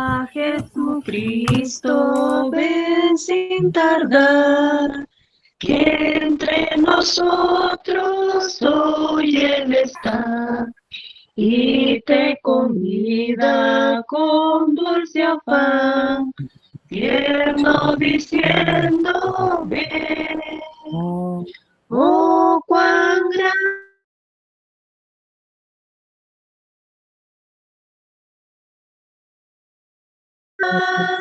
A Jesucristo ven sin tardar, que entre nosotros hoy Él está, y te convida con dulce afán, tierno diciendo ven. Oh, cuán gran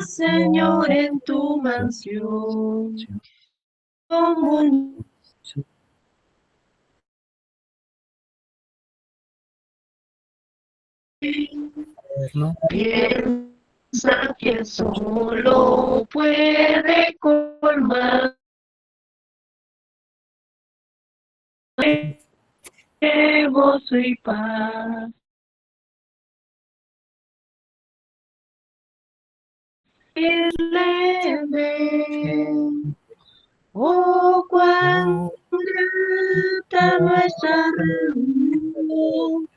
Señor en tu mansión, como piensa que solo puede colmar de gozo y paz. Ven, oh, cuán grata nuestra reunión,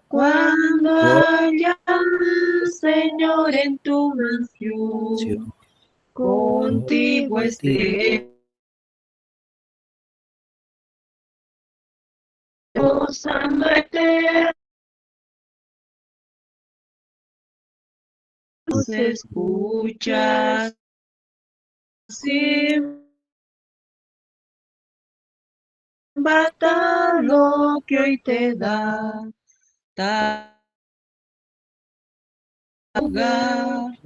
cuando haya, Señor, en tu mansión, contigo esté, gozando eterno, escuchas sin bata lo que hoy te da, hogar.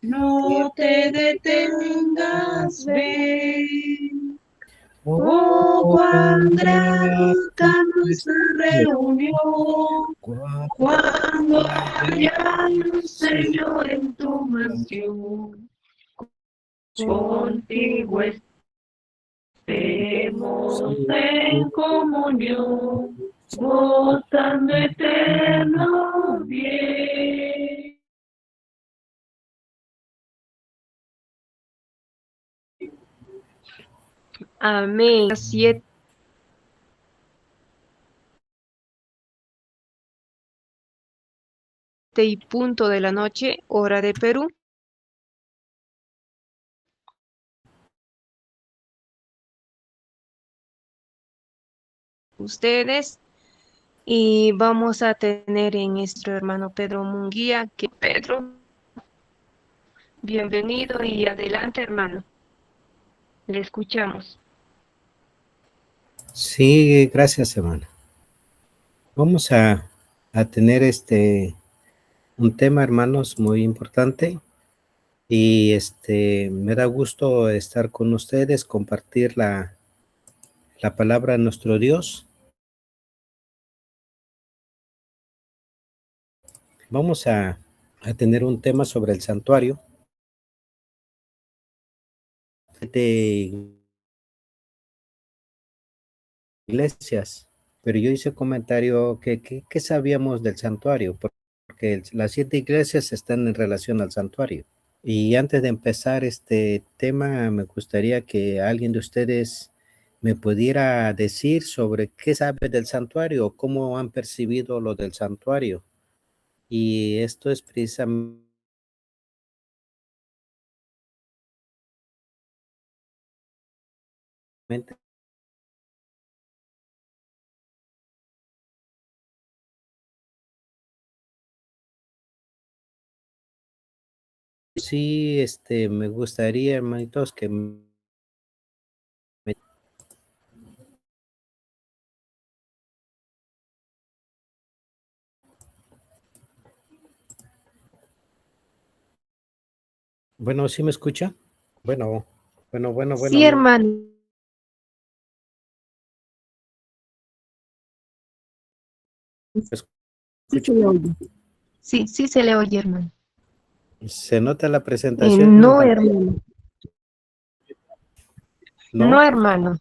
No te detengas, ven. Oh, cuán grata nuestra reunión, cuando haya un Señor en tu mansión, contigo estemos en comunión, gozando eterno bien. Amén. 7:00 de la noche, hora de Perú. Ustedes, y vamos a tener en nuestro hermano Pedro Munguía, que Pedro, bienvenido y adelante, hermano. Le escuchamos. Sí, gracias, hermano. Vamos a tener un tema, hermanos, muy importante. Y me da gusto estar con ustedes, compartir la palabra de nuestro Dios. Vamos a tener un tema sobre el santuario de iglesias. Pero yo hice comentario que sabíamos del santuario, porque las 7 iglesias están en relación al santuario. Y antes de empezar este tema, me gustaría que alguien de ustedes me pudiera decir sobre qué sabe del santuario, cómo han percibido lo del santuario. Y esto es precisamente, sí, me gustaría, hermanitos, que bueno, ¿sí me escucha? Bueno, Sí, hermano. Sí se le oye. Sí, sí se le oye, hermano. ¿Se nota la presentación en No, pantalla? hermano. No, ¿No? hermano.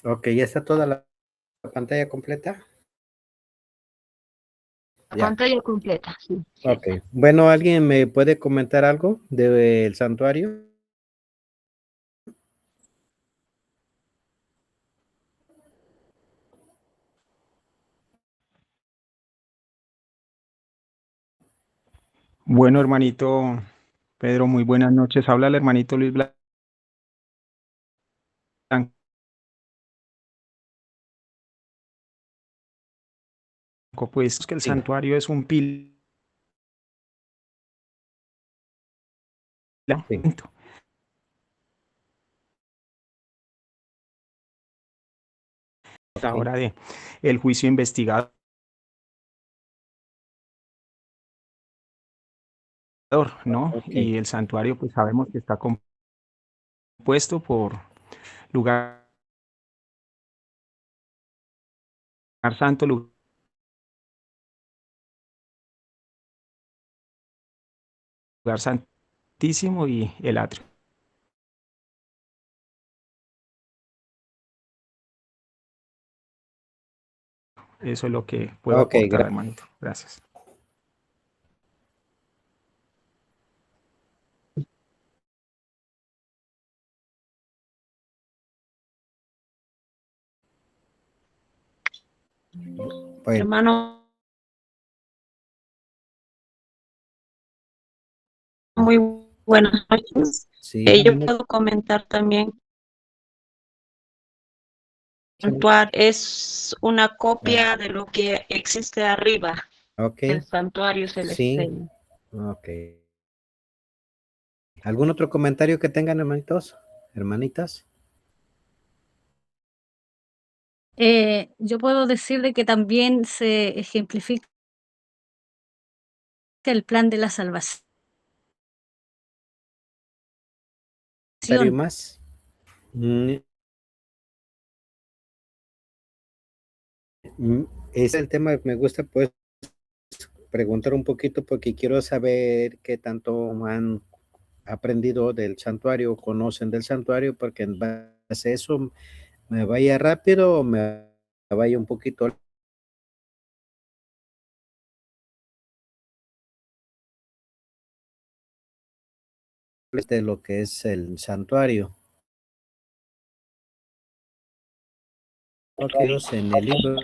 Ok, ¿ya está toda la pantalla completa? Ya. Pantalla completa, sí. Sí. Ok. Bueno, ¿alguien me puede comentar algo del santuario? Bueno, hermanito Pedro, muy buenas noches. Habla el hermanito Luis Blanco. Pues que el Sí. santuario es un pilar. Sí. Ok. Ahora de el juicio investigador, ¿no? Ok. Y el santuario, pues sabemos que está compuesto por lugar santo, lugar santísimo y el atrio. Eso es lo que puedo Ok, aportar, gracias. hermanito. Gracias. Bueno, Hermano, muy buenas noches. sí, Yo puedo comentar también. El santuario es una copia de lo que existe arriba, ok, el santuario sí, celeste. ok. ¿Algún otro comentario que tengan, hermanitos? ¿Hermanitas? Yo puedo decir de que también se ejemplifica el plan de la salvación. ¿Comentario más? Mm, Ese es el tema que me gusta, pues, preguntar un poquito porque quiero saber qué tanto han aprendido del santuario, conocen del santuario, porque en base a eso me vaya rápido o me vaya un poquito de lo que es el santuario. Ok, en el libro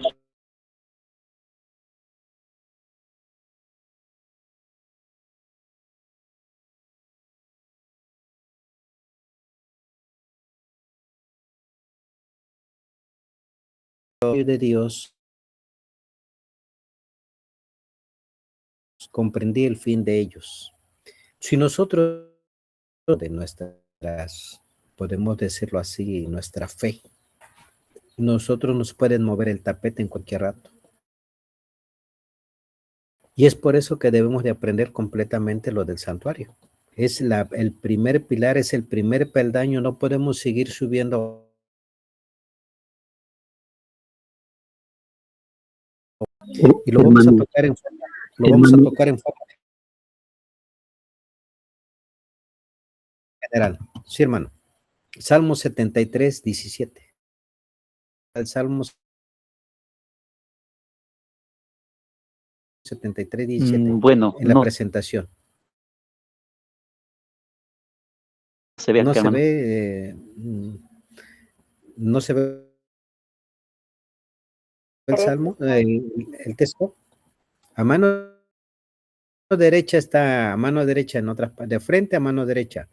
de Dios, comprendí el fin de ellos. Si nosotros de nuestras, podemos decirlo así, nuestra fe, nosotros nos pueden mover el tapete en cualquier rato. Y es por eso que debemos de aprender completamente lo del santuario. Es el primer pilar, es el primer peldaño, no podemos seguir subiendo. Y lo vamos a Hermano, tocar en forma, lo vamos a tocar en forma general. Sí, hermano. Salmo 73, 17. El Salmo 73, 17. bueno, En la no presentación. se ve No acá, se hermano. ve, no se ve el Salmo, el texto. A mano derecha está, a mano derecha en otras, de frente a mano derecha.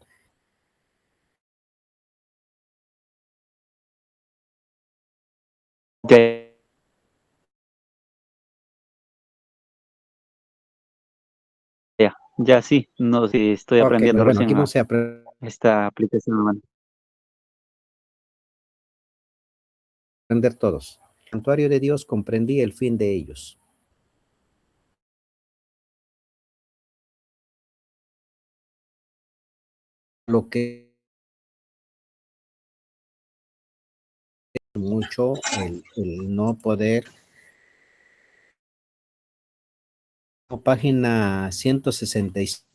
Ya, ya sí, no sí, estoy Ok, pues aprendiendo bueno, recién aquí vamos a esta aplicación, hermano. aprender todos. El santuario de Dios comprendí el fin de ellos. Lo que es mucho el no poder. Página 166.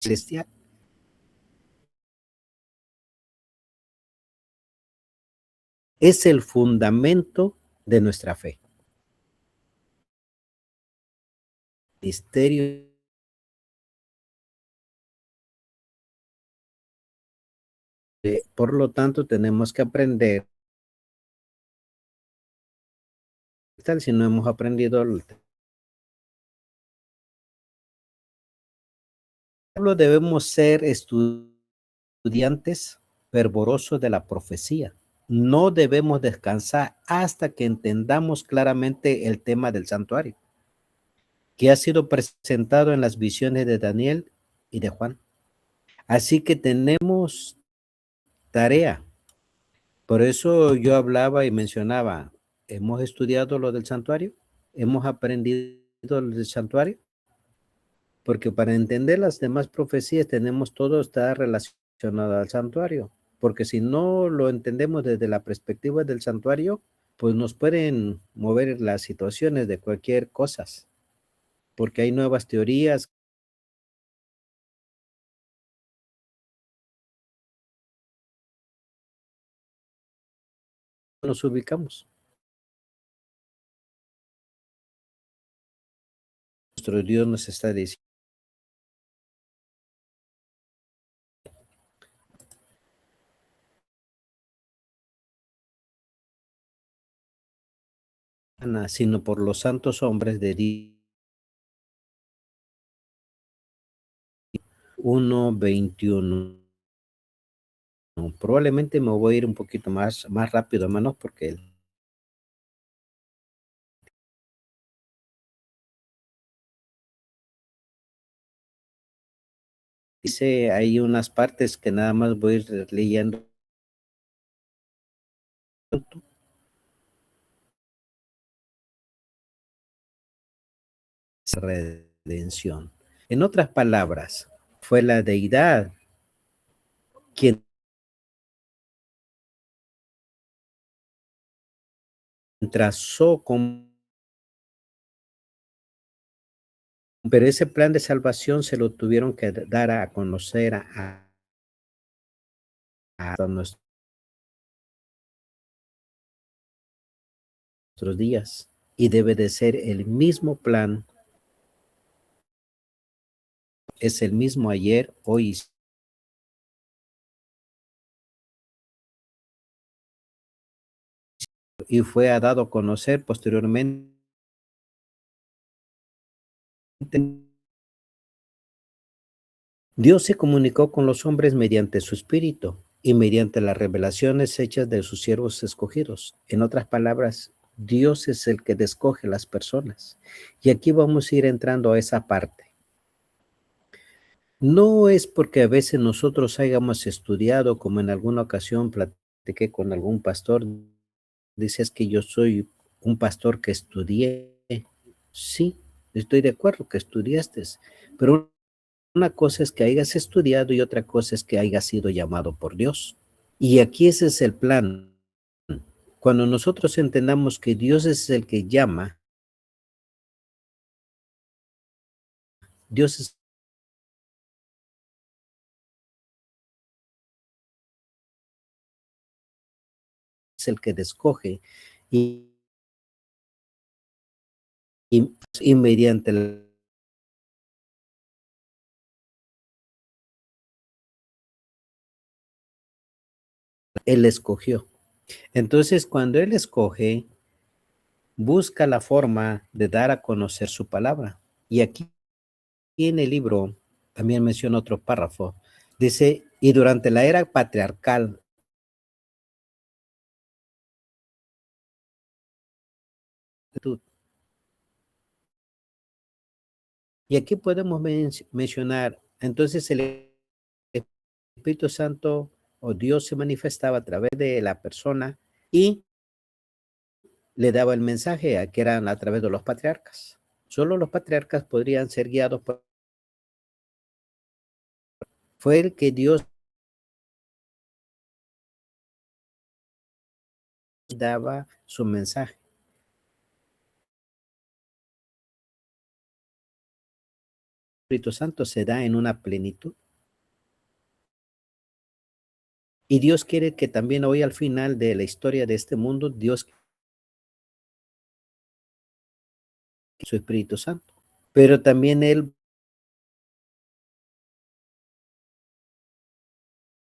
Celestial. Es el fundamento de nuestra fe. misterio. Por lo tanto, tenemos que aprender. Tal si no hemos aprendido, debemos ser estudiantes fervorosos de la profecía. No debemos descansar hasta que entendamos claramente el tema del santuario, que ha sido presentado en las visiones de Daniel y de Juan. Así que tenemos tarea. Por eso yo hablaba y mencionaba, ¿hemos estudiado lo del santuario? ¿Hemos aprendido lo del santuario? Porque para entender las demás profecías tenemos todo estar relacionado al santuario. Porque si no lo entendemos desde la perspectiva del santuario, pues nos pueden mover las situaciones de cualquier cosa. Porque hay nuevas teorías. Nos ubicamos. Nuestro Dios nos está diciendo. Sino por los santos hombres de Dios. 1:21. Probablemente me voy a ir un poquito más rápido, hermanos, porque dice, hay unas partes que nada más voy a ir leyendo. Redención. En otras palabras, fue la deidad quien trazó con... Pero ese plan de salvación se lo tuvieron que dar a conocer a nuestros días. Y debe de ser el mismo plan. Es el mismo ayer, hoy y fue dado a conocer posteriormente. Dios se comunicó con los hombres mediante su espíritu y mediante las revelaciones hechas de sus siervos escogidos. En otras palabras, Dios es el que escoge las personas. Y aquí vamos a ir entrando a esa parte. No es porque a veces nosotros hayamos estudiado, como en alguna ocasión platiqué con algún pastor, dices que yo soy un pastor que estudié. Sí, estoy de acuerdo que estudiaste, pero una cosa es que hayas estudiado y otra cosa es que hayas sido llamado por Dios. Y aquí ese es el plan. Cuando nosotros entendamos que Dios es el que llama, Dios es el que escoge y mediante Él escogió. Entonces, cuando Él escoge, busca la forma de dar a conocer su palabra. Y aquí en el libro también menciona otro párrafo. Dice, y durante la era patriarcal, y aquí podemos mencionar, entonces el Espíritu Santo o Dios se manifestaba a través de la persona y le daba el mensaje a que eran a través de los patriarcas. Solo los patriarcas podrían ser guiados por... Fue el que Dios daba su mensaje. El Espíritu Santo se da en una plenitud. Y Dios quiere que también hoy al final de la historia de este mundo, Dios su Espíritu Santo. pero también él,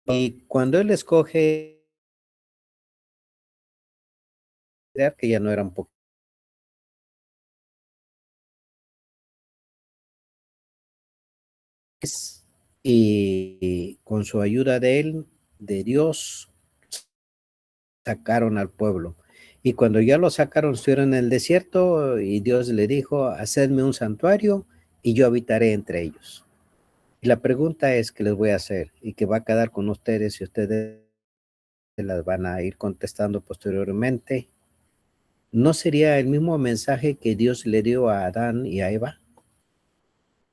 y cuando él escoge, que ya no eran pocos, y con su ayuda de él, de Dios, sacaron al pueblo. Y cuando ya lo sacaron, estuvieron en el desierto y Dios le dijo, hacedme un santuario y yo habitaré entre ellos. Y la pregunta es que les voy a hacer y que va a quedar con ustedes y ustedes las van a ir contestando posteriormente. ¿No sería el mismo mensaje que Dios le dio a Adán y a Eva?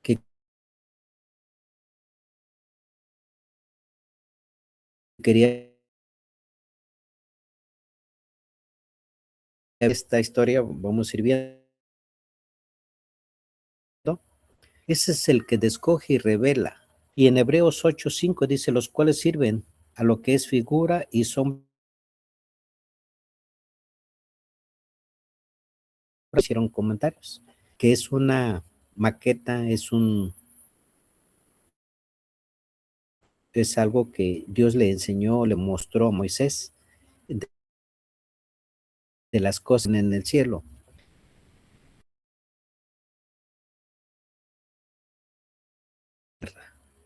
Que quería esta historia, vamos a ir viendo. Ese es el que descoge y revela. Y en Hebreos 8:5 dice, los cuales sirven a lo que es figura y son, hicieron comentarios, que es una maqueta, es algo que Dios le enseñó, le mostró a Moisés de las cosas en el cielo.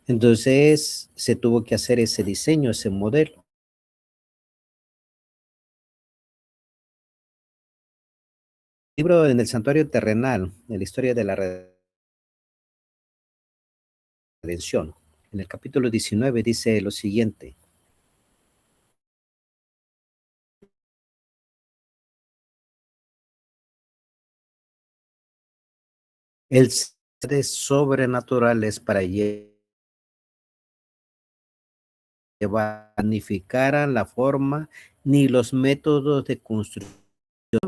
Entonces se tuvo que hacer ese diseño, ese modelo. Libro en el santuario terrenal, de la historia de la redención. En el capítulo 19 dice lo siguiente. El seres sobrenaturales para planificaran la forma ni los métodos de construcción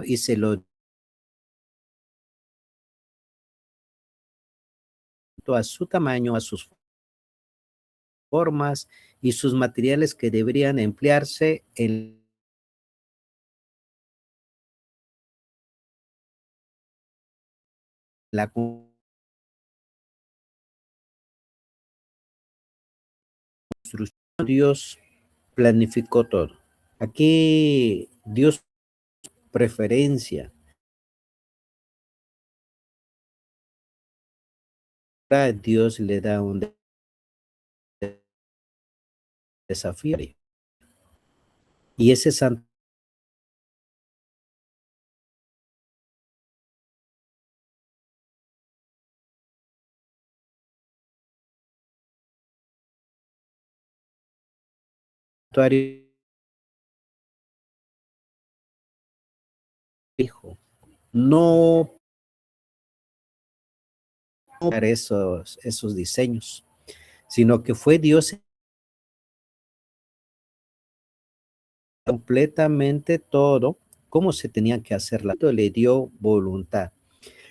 y se lo dio a su tamaño, a sus formas y sus materiales que deberían emplearse en la construcción. Dios planificó todo. Aquí Dios preferencia. Dios le da un desafío. Y ese santuario dijo, no esos diseños, sino que fue Dios completamente todo, cómo se tenía que hacer. Le dio voluntad.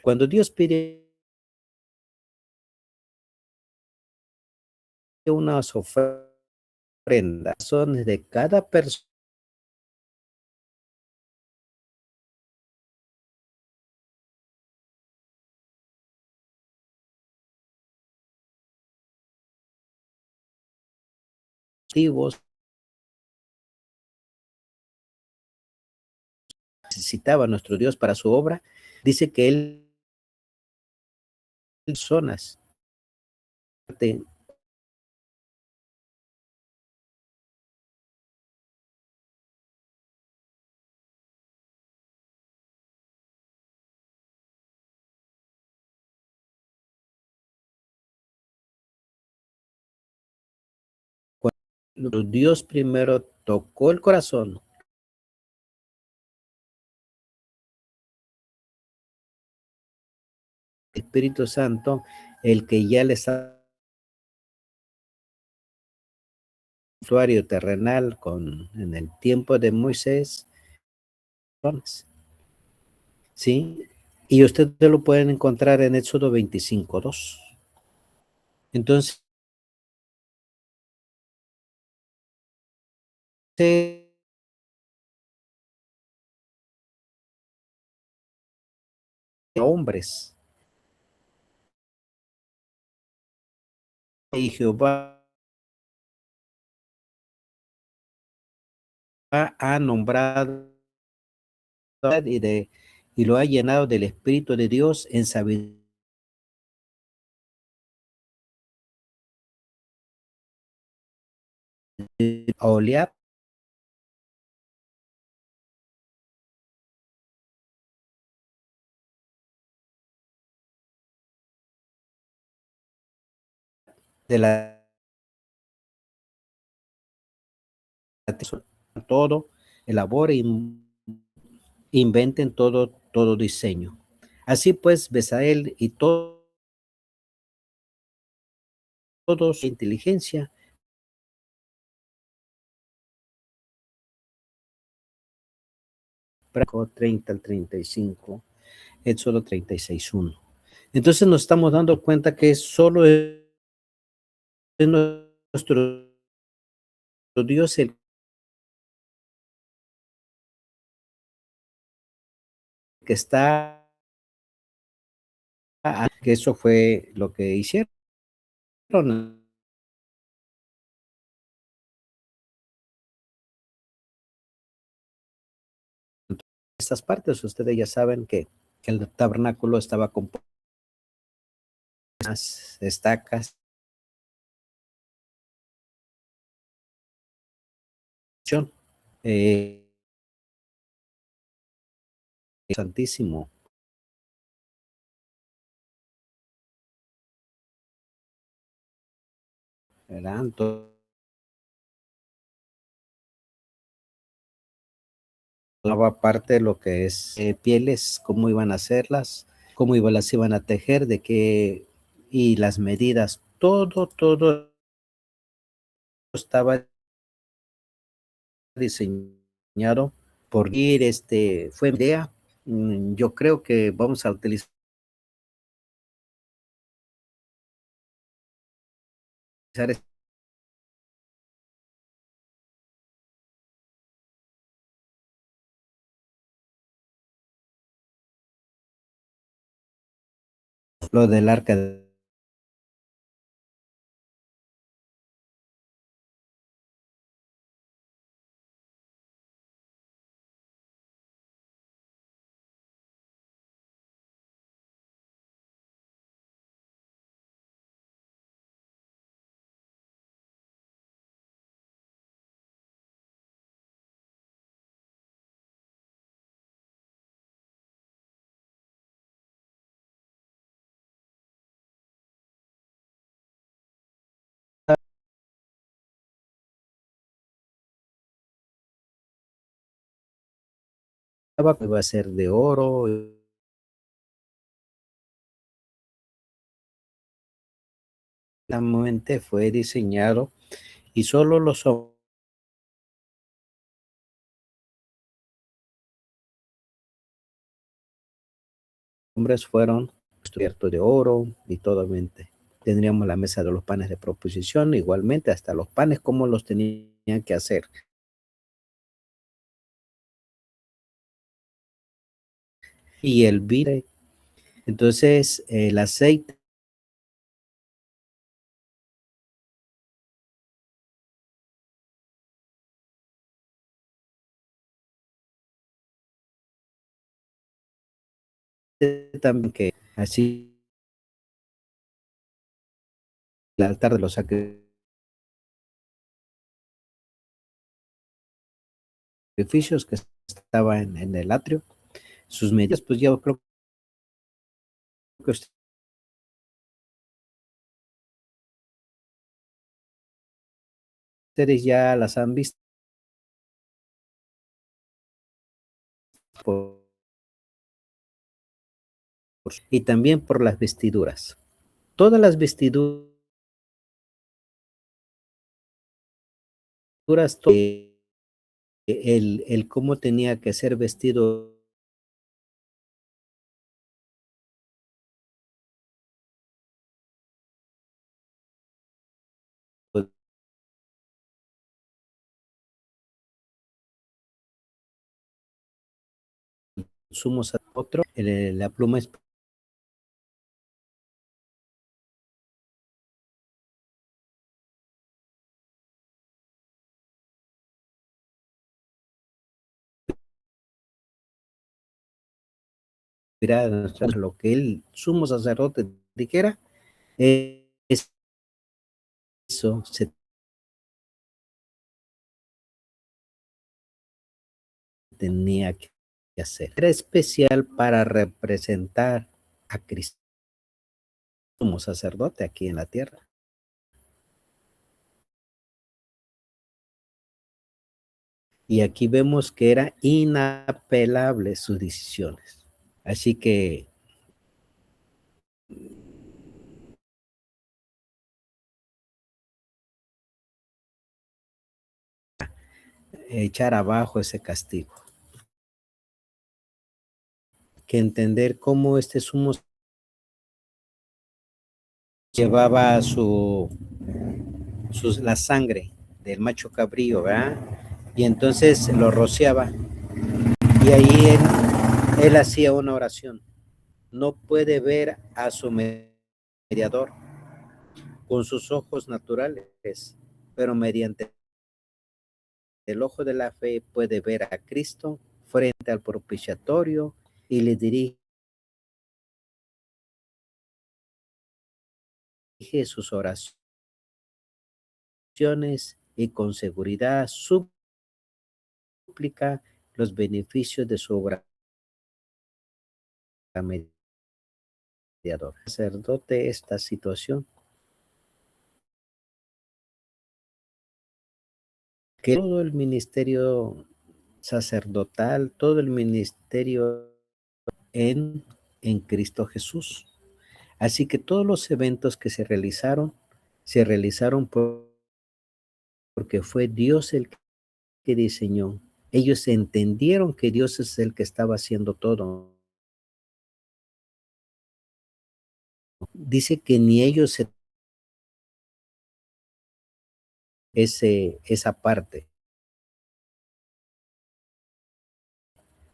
Cuando Dios pide unas ofrendas son de cada persona, necesitaba nuestro Dios para su obra, dice que él personas cuando Dios primero tocó el corazón, Espíritu Santo, el que ya le está santuario terrenal en el tiempo de Moisés, ¿sí? Y ustedes lo pueden encontrar en Éxodo 25:2. Entonces, hombres y Jehová ha nombrado y lo ha llenado del Espíritu de Dios en sabiduría, Oliab, de la todo, elabore y inventen todo diseño. Así pues, Besael y todos inteligencia, 30 al 35, Éxodo 36:1. Entonces nos estamos dando cuenta que solo es nuestro Dios el que está, que eso fue lo que hicieron. Estas partes, ustedes ya saben que el tabernáculo estaba compuesto de unas estacas, eh, santísimo, ¿verdad? Entonces, tomaba parte de lo que es pieles, cómo iban a hacerlas, cómo las iban a tejer, de qué, y las medidas, todo estaba diseñado por ir, fue mi idea. Yo creo que vamos a utilizar lo del arca de iba a ser de oro, fue diseñado y solo los hombres fueron cubiertos de oro y totalmente. Tendríamos la mesa de los panes de proposición, igualmente hasta los panes, cómo los tenían que hacer. Y el vino, entonces el aceite también, que así el altar de los sacrificios que estaba en el atrio, sus medidas, pues yo creo que ustedes ya las han visto, y también por las vestiduras. Todas las vestiduras, el cómo tenía que ser vestido sumos a otro, la pluma es lo que el sumo sacerdote dijera, eso se tenía que hacer. Era especial para representar a Cristo como sacerdote aquí en la tierra. Y aquí vemos que era inapelable sus decisiones. Así que echar abajo ese castigo. Que entender cómo este sumo llevaba la sangre del macho cabrío, ¿verdad? Y entonces lo rociaba. Y ahí él hacía una oración. No puede ver a su mediador con sus ojos naturales, pero mediante el ojo de la fe puede ver a Cristo frente al propiciatorio y le dirige sus oraciones y con seguridad suplica los beneficios de su obra mediador. Sacerdote, esta situación que todo el ministerio sacerdotal, todo el ministerio en Cristo Jesús. Así que todos los eventos que se realizaron porque fue Dios el que diseñó. Ellos entendieron que Dios es el que estaba haciendo todo. Dice que ni ellos esa parte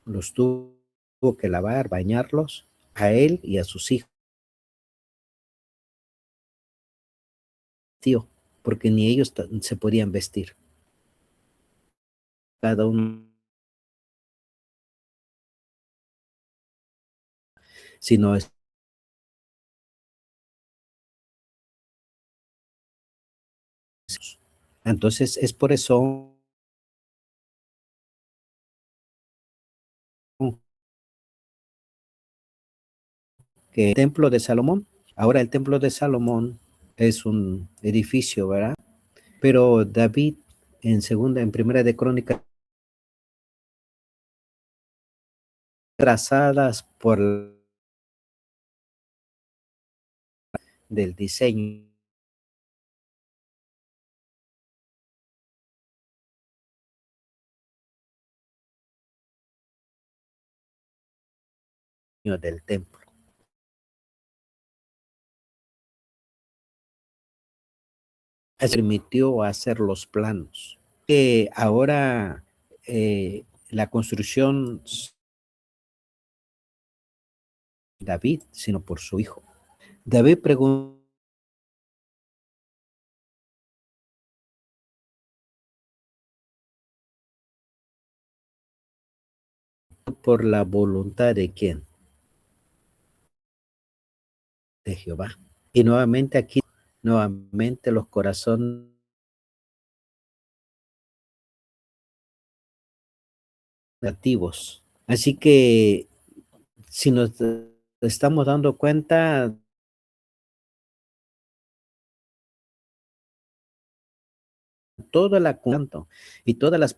los tuvo que lavar, bañarlos a él y a sus hijos, tío, porque ni ellos se podían vestir. Cada uno, sino es entonces es por eso que el templo de Salomón, ahora el templo de Salomón es un edificio, ¿verdad? Pero David en primera de Crónicas trazadas por del diseño del templo. Permitió hacer los planos. Ahora la construcción David, sino por su hijo. David preguntó por la voluntad de quién, de Jehová. Y nuevamente aquí, nuevamente los corazones nativos. Así que si nos estamos dando cuenta, toda la cuanto y todas las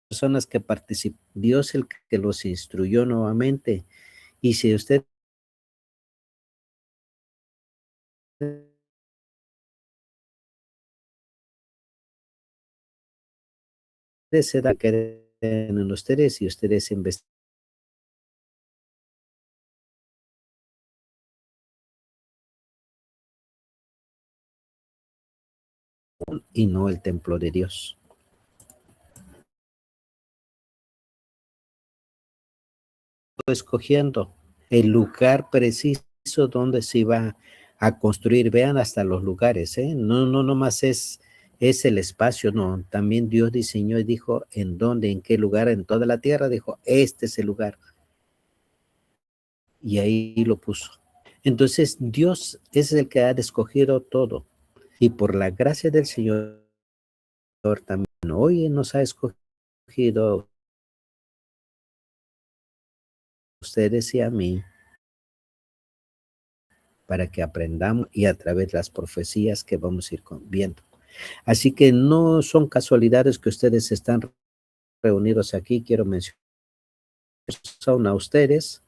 personas que participan, Dios el que los instruyó nuevamente. Y si usted se da que en ustedes y ustedes investigan y no el templo de Dios. Escogiendo el lugar preciso donde se iba a construir. Vean hasta los lugares, ¿eh? No nomás es el espacio, no. También Dios diseñó y dijo en dónde, en qué lugar, en toda la tierra, dijo, este es el lugar. Y ahí lo puso. Entonces, Dios es el que ha escogido todo. Y por la gracia del Señor también hoy nos ha escogido a ustedes y a mí para que aprendamos y a través de las profecías que vamos a ir viendo. Así que no son casualidades que ustedes están reunidos aquí. Quiero mencionar son a ustedes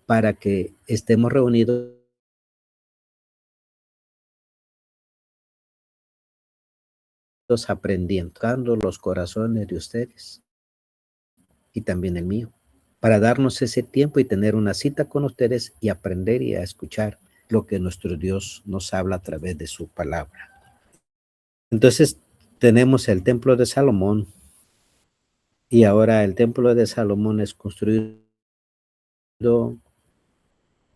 para que estemos reunidos aprendiendo los corazones de ustedes y también el mío, para darnos ese tiempo y tener una cita con ustedes y aprender y a escuchar lo que nuestro Dios nos habla a través de su palabra. Entonces tenemos el templo de Salomón y ahora el templo de Salomón es construido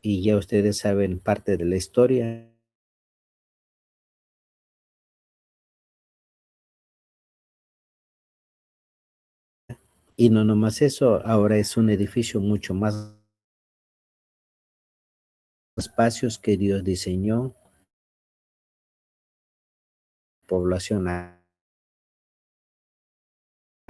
y ya ustedes saben parte de la historia. Y no nomás eso, ahora es un edificio mucho más espacios que Dios diseñó. Población ha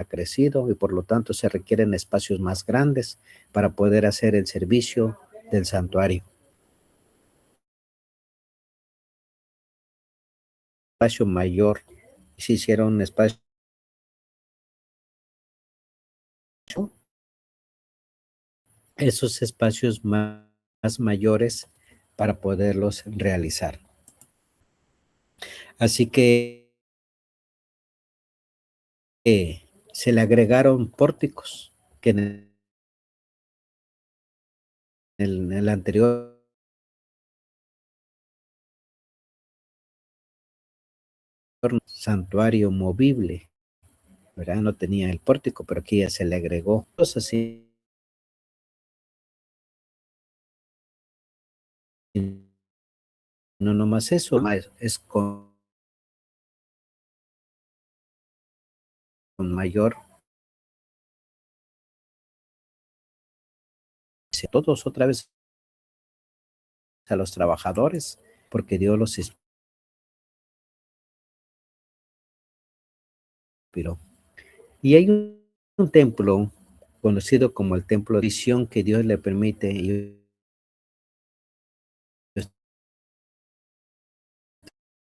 crecido y por lo tanto se requieren espacios más grandes para poder hacer el servicio del santuario. Espacio mayor, se hicieron un espacio esos espacios más mayores para poderlos realizar. Así que se le agregaron pórticos que en el anterior santuario movible, ¿verdad? No tenía el pórtico, pero aquí ya se le agregó cosas así. No nomás eso, es con mayor todos otra vez a los trabajadores, porque Dios los inspiró. Y hay un templo conocido como el templo de visión que Dios le permite, y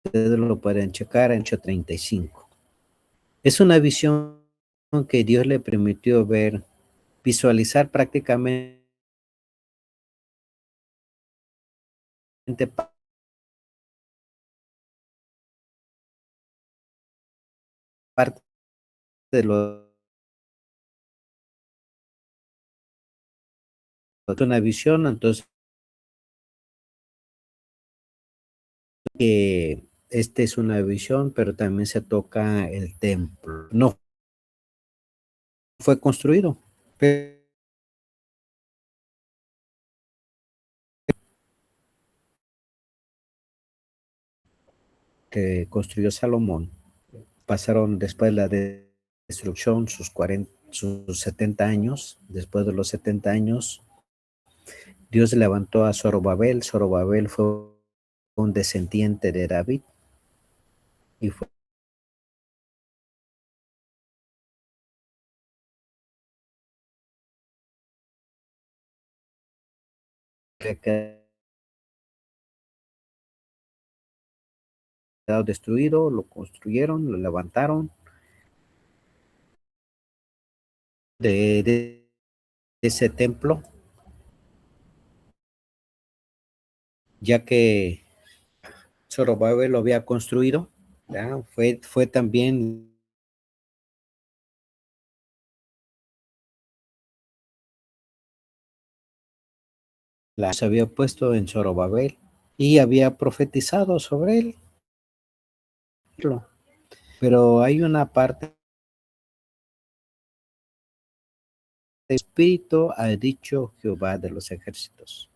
ustedes lo pueden checar en Hechos 35. Es una visión que Dios le permitió ver, visualizar prácticamente parte de una visión. Entonces esta es una visión, pero también se toca el templo. No fue construido, pero que construyó Salomón. Pasaron después de la destrucción sus 70 años. Después de los 70 años, Dios levantó a Zorobabel. Zorobabel fue un descendiente de David y fue quedado destruido, lo construyeron, lo levantaron de ese templo, ya que Zorobabel lo había construido, ¿ya? Fue también se había puesto en Zorobabel y había profetizado sobre él. Pero hay una parte, el Espíritu ha dicho Jehová de los ejércitos.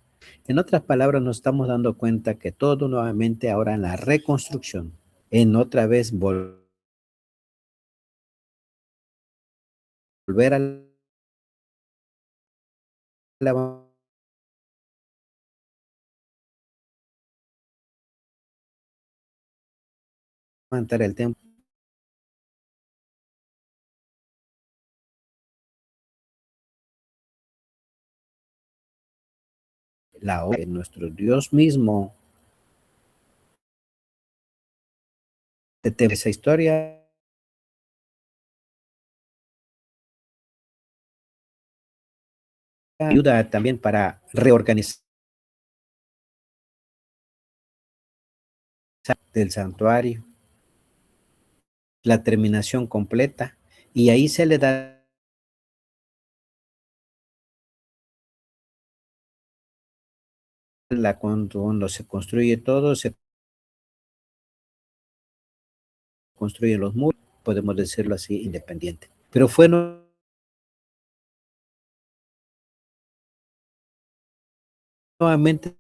En otras palabras, nos estamos dando cuenta que todo nuevamente ahora en la reconstrucción, en otra vez volver a levantar el templo, la obra de nuestro Dios mismo, de esa historia ayuda también para reorganizar del santuario, la terminación completa, y ahí se le da cuando se construye todo, se construyen los muros, podemos decirlo así, independiente. Pero fue nuevamente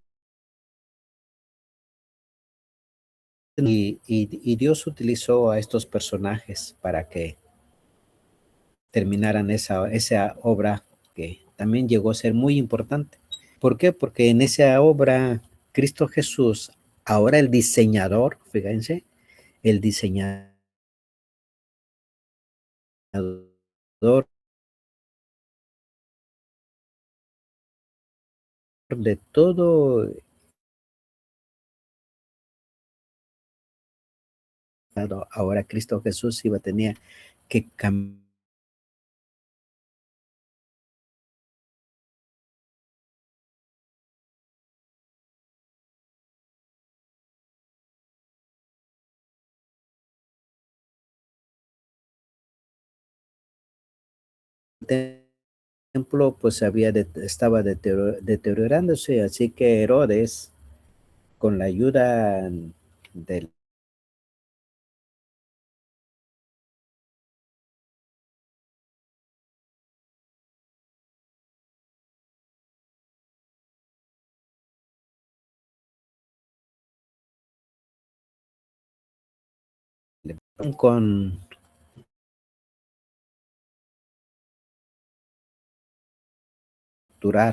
y Dios utilizó a estos personajes para que terminaran esa obra que también llegó a ser muy importante. ¿Por qué? Porque en esa obra Cristo Jesús, ahora el diseñador, fíjense, el diseñador de todo, ahora Cristo Jesús iba a tener que cambiar el templo, pues estaba deteriorándose, así que Herodes, con la ayuda del con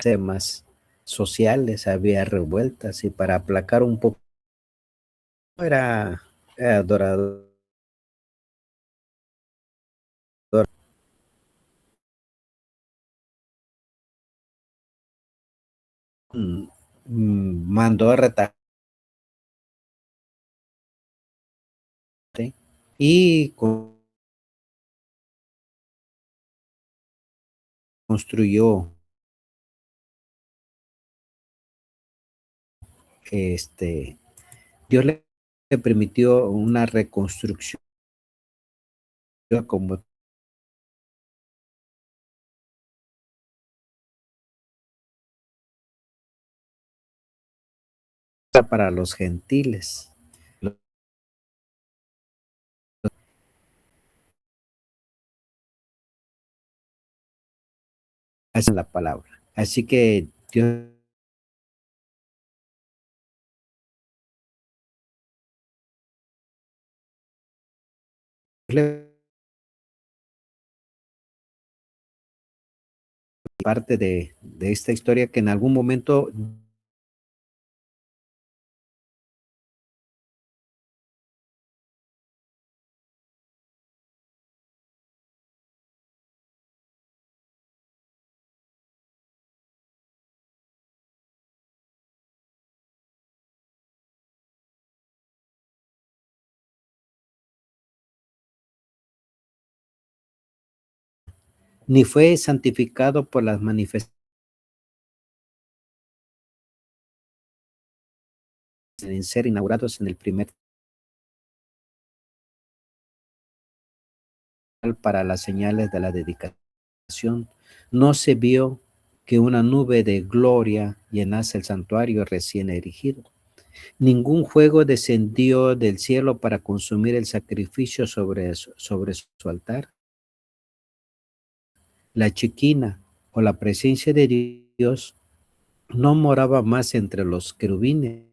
temas sociales, había revueltas y para aplacar un poco era adorador, mandó a retar y construyó Dios le permitió una reconstrucción como para los gentiles. Esa es la palabra. Así que Dios le parte de esta historia que en algún momento ni fue santificado por las manifestaciones en ser inaugurados en el primer para las señales de la dedicación. No se vio que una nube de gloria llenase el santuario recién erigido. Ningún fuego descendió del cielo para consumir el sacrificio sobre su altar. La chequina o la presencia de Dios no moraba más entre los querubines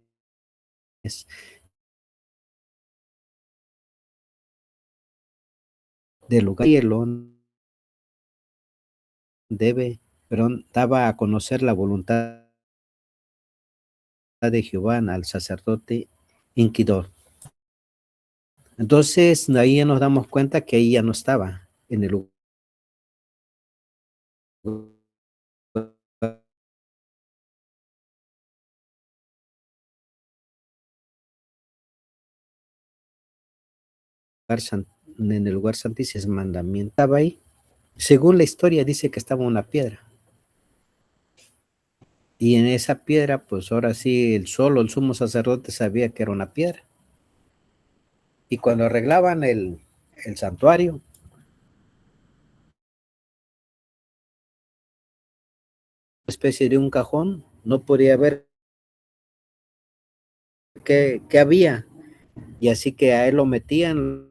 del lugar cielo daba a conocer la voluntad de Jehová al sacerdote inquiridor. Entonces, ahí ya nos damos cuenta que ahí ya no estaba en el lugar en el lugar santísimo mandamiento. Estaba ahí. Según la historia dice que estaba una piedra. Y en esa piedra, pues ahora sí, el sumo sacerdote sabía que era una piedra. Y cuando arreglaban el santuario, especie de un cajón, no podía ver qué había. Y así que a él lo metían.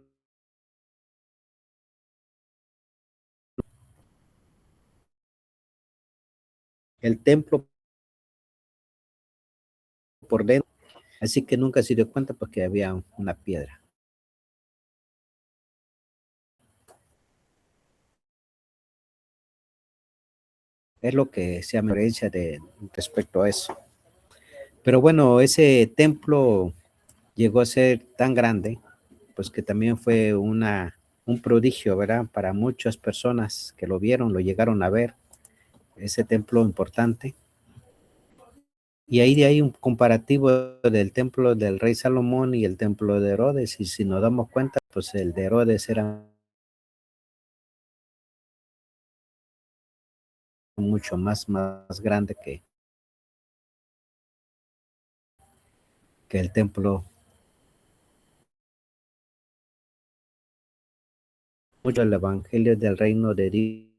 El templo por dentro. Así que nunca se dio cuenta porque había una piedra. Es lo que se llama creencia respecto a eso. Pero bueno, ese templo llegó a ser tan grande, pues que también fue un prodigio, ¿verdad? Para muchas personas que lo vieron, lo llegaron a ver, ese templo importante. Y ahí hay un comparativo del templo del rey Salomón y el templo de Herodes, y si nos damos cuenta, pues el de Herodes era mucho más grande que el templo. Mucho el evangelio del reino de Dios.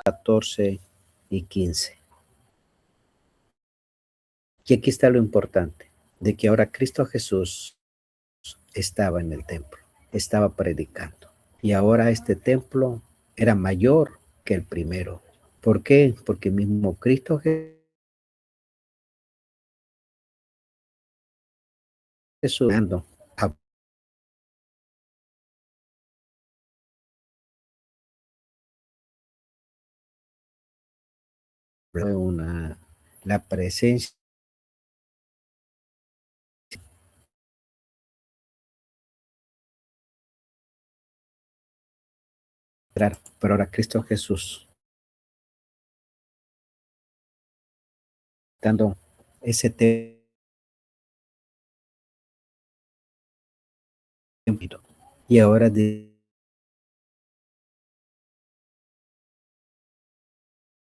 14 y 15. Y aquí está lo importante, de que ahora Cristo Jesús estaba en el templo, estaba predicando. Y ahora este templo era mayor que el primero. ¿Por qué? Porque mismo Cristo Jesús la presencia, pero ahora Cristo Jesús dando ese templo. Y ahora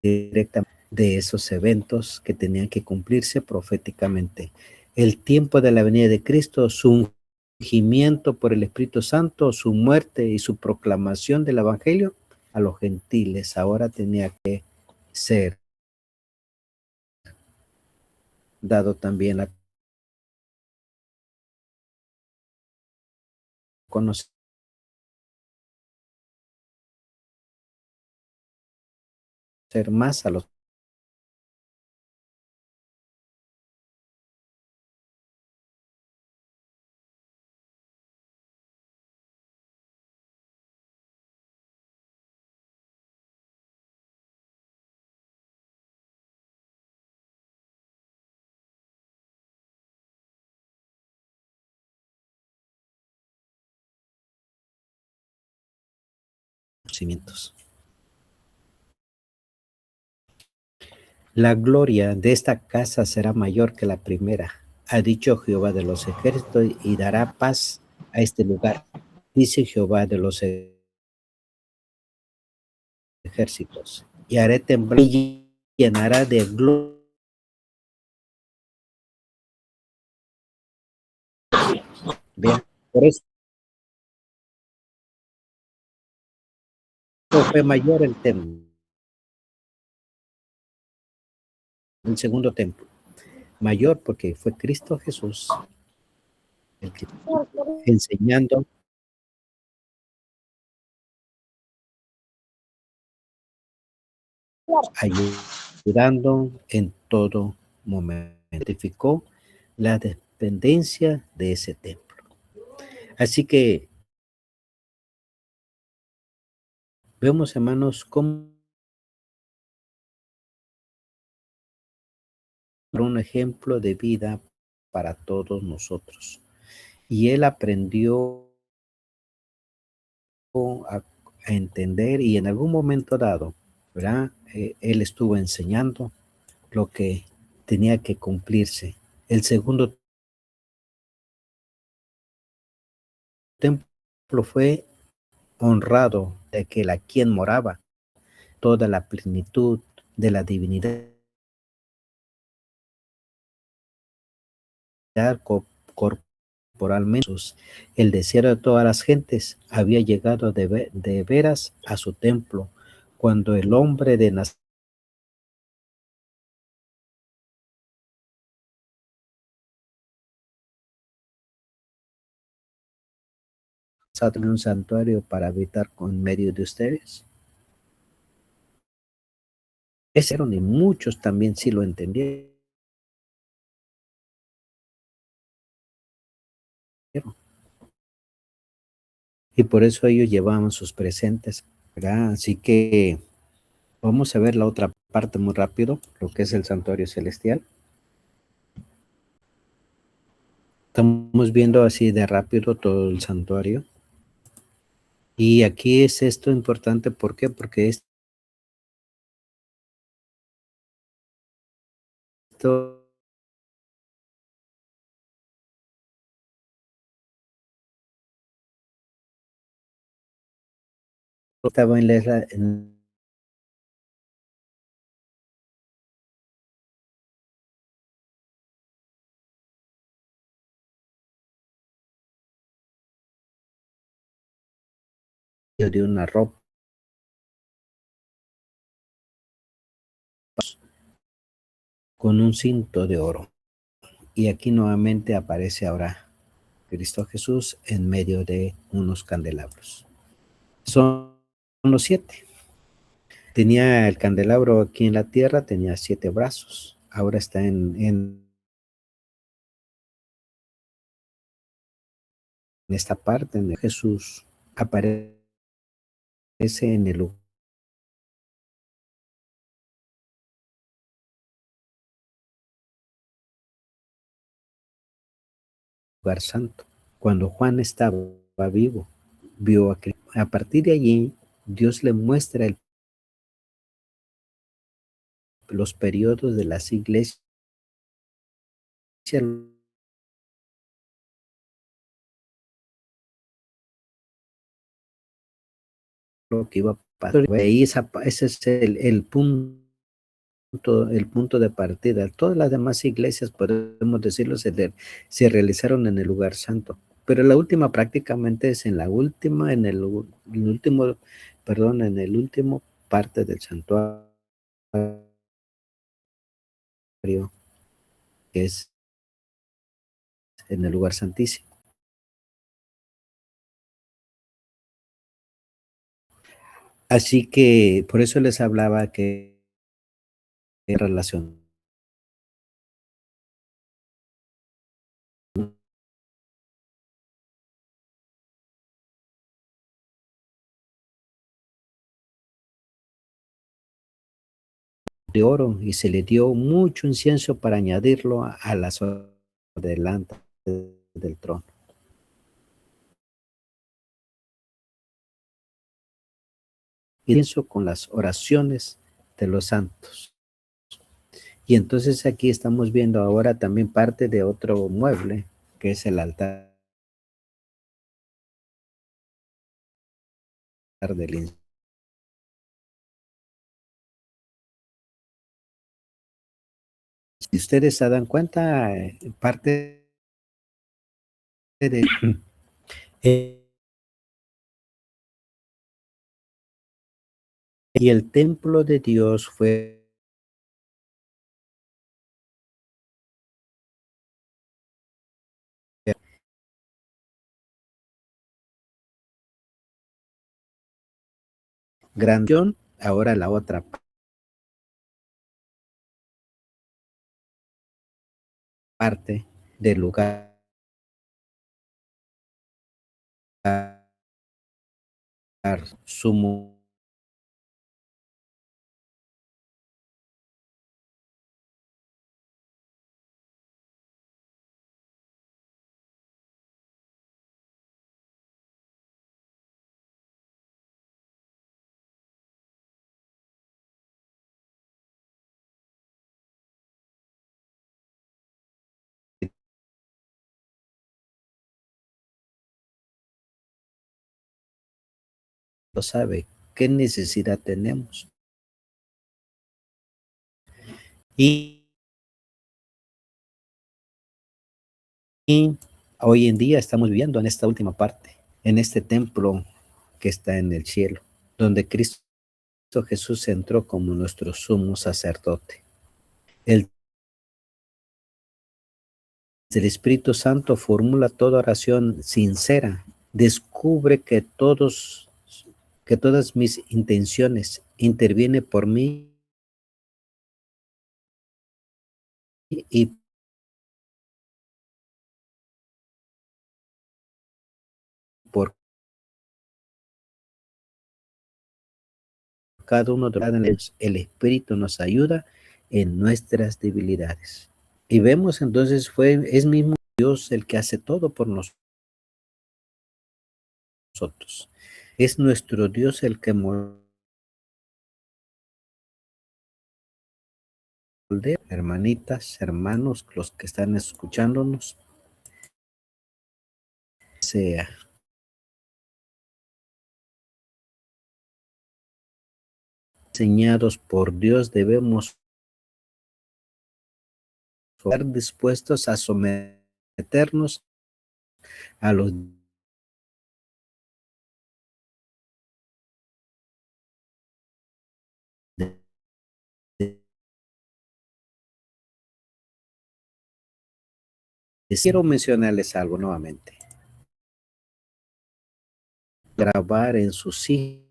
directamente de esos eventos que tenían que cumplirse proféticamente. El tiempo de la venida de Cristo, su ungimiento por el Espíritu Santo, su muerte y su proclamación del Evangelio a los gentiles, ahora tenía que ser dado también a conocer más a los conocimientos. La gloria de esta casa será mayor que la primera, ha dicho Jehová de los ejércitos, y dará paz a este lugar, dice Jehová de los ejércitos, y haré temblar y llenará de gloria. Vean, por eso fue mayor el templo, el segundo templo, mayor porque fue Cristo Jesús el que enseñando ayudando en todo momento. Identificó la dependencia de ese templo. Así que vemos, hermanos, como un ejemplo de vida para todos nosotros. Y él aprendió a entender y en algún momento dado, ¿verdad? Él estuvo enseñando lo que tenía que cumplirse. El segundo templo fue honrado de que la quien moraba toda la plenitud de la divinidad corporalmente. El deseo de todas las gentes había llegado de veras a su templo cuando el hombre de Nazaret en un santuario para habitar con medio de ustedes. Ese y muchos también sí lo entendieron. Y por eso ellos llevaban sus presentes, ¿verdad? Así que vamos a ver la otra parte muy rápido, lo que es el santuario celestial. Estamos viendo así de rápido todo el santuario. Y aquí es esto importante, ¿por qué? Porque esto estaba en de una ropa con un cinto de oro. Y aquí nuevamente aparece ahora Cristo Jesús en medio de unos candelabros. Son los 7. Tenía el candelabro aquí en la tierra, tenía 7 brazos. Ahora está en esta parte, en Jesús aparece en el lugar santo. Cuando Juan estaba vivo, vio a Cristo. A partir de allí, Dios le muestra los periodos de las iglesias, lo que iba a pasar. Y ese es el punto de partida. Todas las demás iglesias, podemos decirlo, se realizaron en el lugar santo. Pero la última prácticamente es en la última, en el último, perdón, en el último parte del santuario, que es en el lugar santísimo. Así que por eso les hablaba que en relación de oro y se le dio mucho incienso para añadirlo a las delante del trono. Incienso con las oraciones de los santos. Y entonces aquí estamos viendo ahora también parte de otro mueble, que es el altar del incienso. Si ustedes se dan cuenta, parte de y el templo de Dios fue grande. Ahora la otra parte del lugar sumo lo sabe, qué necesidad tenemos. Y, y hoy en día estamos viviendo en esta última parte, en este templo que está en el cielo, donde Cristo Jesús entró como nuestro sumo sacerdote. El Espíritu Santo formula toda oración sincera, descubre que todas mis intenciones interviene por mí y por cada uno de los. El Espíritu nos ayuda en nuestras debilidades. Y vemos entonces es mismo Dios el que hace todo por nosotros. Es nuestro Dios el que moldea. Hermanitas, hermanos, los que están escuchándonos, sea enseñados por Dios, debemos estar dispuestos a someternos a los quiero mencionarles algo nuevamente. Grabar en sus hijos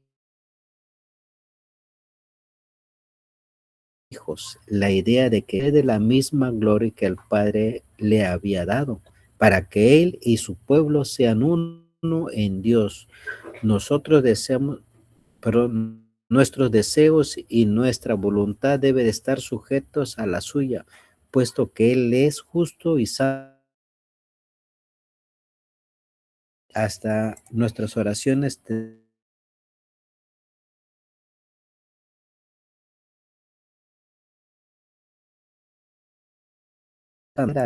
la idea de que es de la misma gloria que el Padre le había dado, para que Él y su pueblo sean uno en Dios. Nosotros deseamos, pero nuestros deseos y nuestra voluntad deben estar sujetos a la suya, puesto que Él es justo y sabe. Hasta nuestras oraciones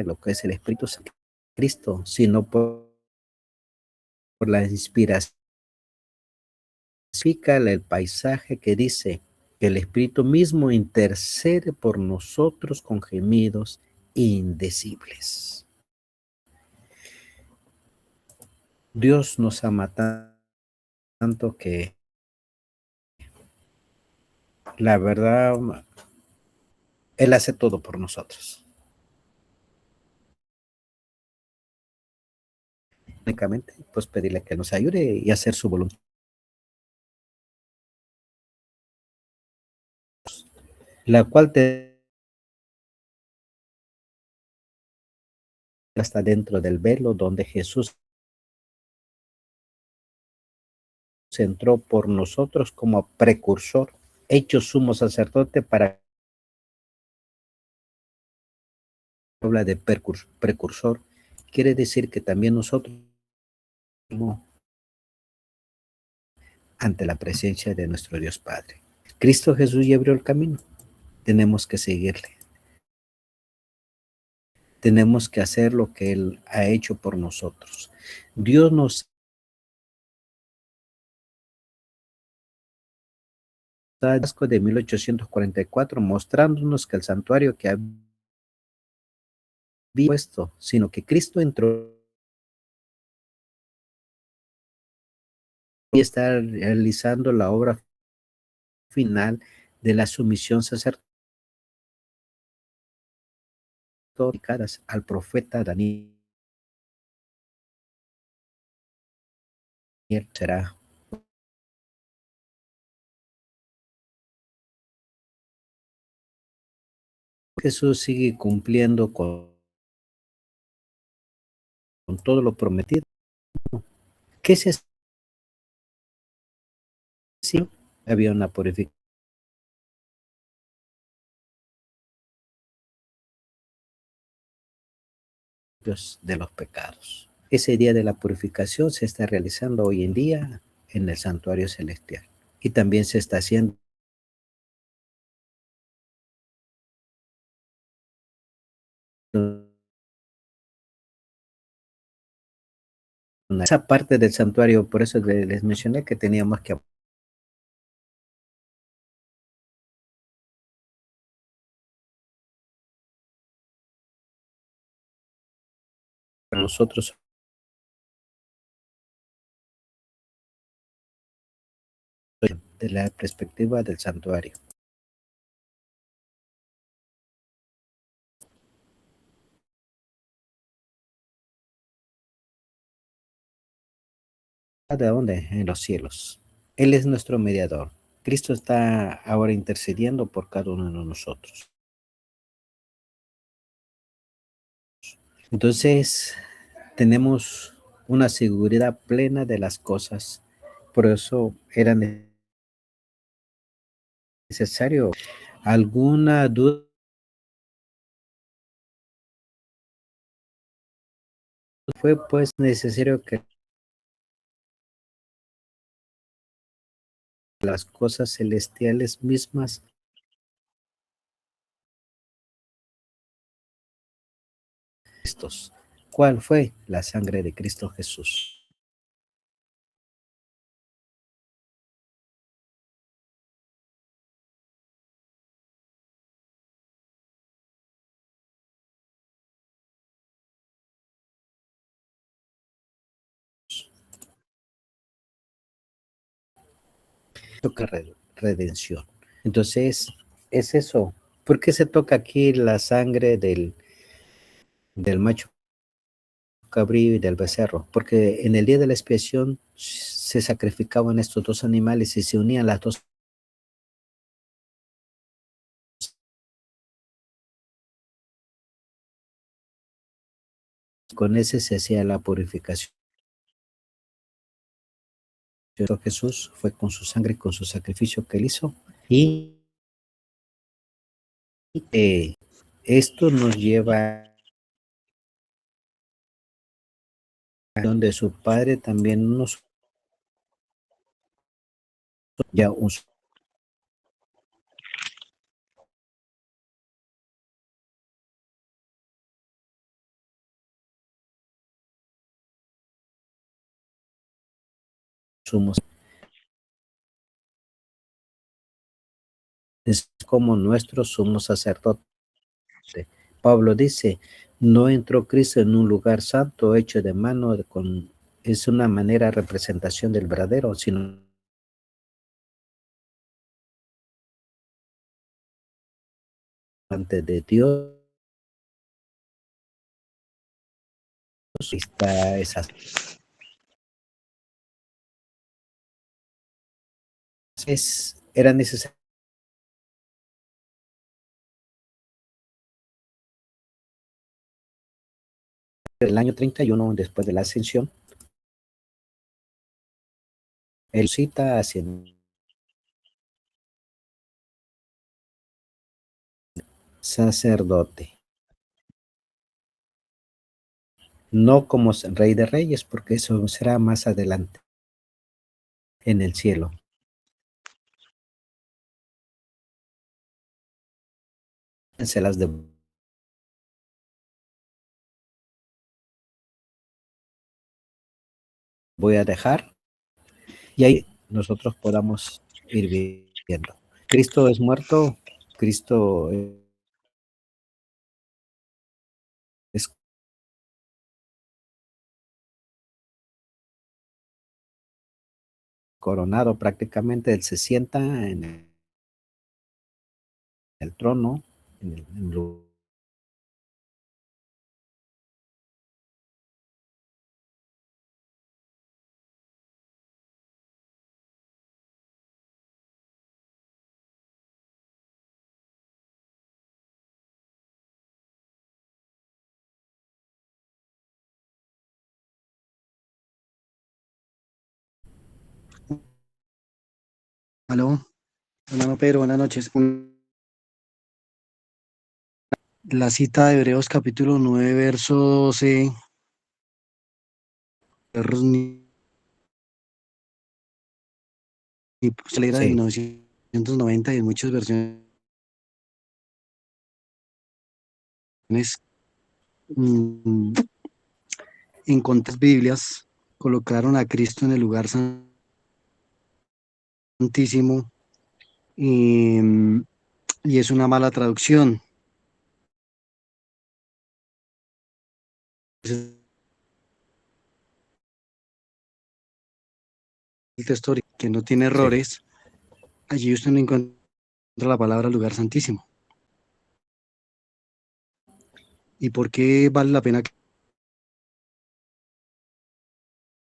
lo que es el Espíritu Santo Cristo, sino por la inspiración. El paisaje que dice que el Espíritu mismo intercede por nosotros con gemidos indecibles. Dios nos ama tanto que la verdad, Él hace todo por nosotros. Únicamente, pues pedirle que nos ayude y hacer su voluntad, la cual está dentro del velo donde Jesús entró por nosotros como precursor, hecho sumo sacerdote. Para habla de precursor, quiere decir que también nosotros ante la presencia de nuestro Dios Padre. Cristo Jesús ya abrió el camino, tenemos que seguirle. Tenemos que hacer lo que Él ha hecho por nosotros. Dios nos da de 1844 mostrándonos que el santuario que había puesto, sino que Cristo entró y está realizando la obra final de la sumisión sacerdotal al profeta Daniel. Será Jesús sigue cumpliendo con con todo lo prometido. ¿Qué se hacía? Había una purificación de los pecados. Ese día de la purificación se está realizando hoy en día en el santuario celestial. Y también se está haciendo esa parte del santuario, por eso les mencioné que teníamos que nosotros de la perspectiva del santuario. ¿De dónde? En los cielos. Él es nuestro mediador. Cristo está ahora intercediendo por cada uno de nosotros. Entonces, tenemos una seguridad plena de las cosas. Por eso era necesario alguna duda. Fue pues necesario que las cosas celestiales mismas, estos. ¿Cuál fue? La sangre de Cristo Jesús. Toca redención. Entonces, es eso. ¿Por qué se toca aquí la sangre del macho cabrío y del becerro? Porque en el día de la expiación se sacrificaban estos dos animales y se unían las dos. Con ese se hacía la purificación. Jesús fue con su sangre y con su sacrificio que él hizo. Y esto nos lleva a donde su Padre también nos ya un sumo. Es como nuestro sumo sacerdote. Pablo dice, no entró Cristo en un lugar santo hecho de mano, es una manera representación del verdadero, sino ante de Dios está esa. Era necesario el año 31 después de la ascensión, él cita hacia sacerdote, no como rey de reyes, porque eso será más adelante en el cielo. Se las voy a dejar y ahí nosotros podamos ir viendo. Cristo es muerto, Cristo es coronado prácticamente, él se sienta en el trono, en el Aló, hermano Pedro, buenas noches. La cita de Hebreos capítulo 9, verso 12, errores ni solera de Sí. 1990 y en muchas versiones mm, en cuantas Biblias colocaron a Cristo en el lugar santísimo y, y es una mala traducción. Es el texto que no tiene Sí. errores, allí usted no encuentra la palabra lugar santísimo. ¿Y por qué vale la pena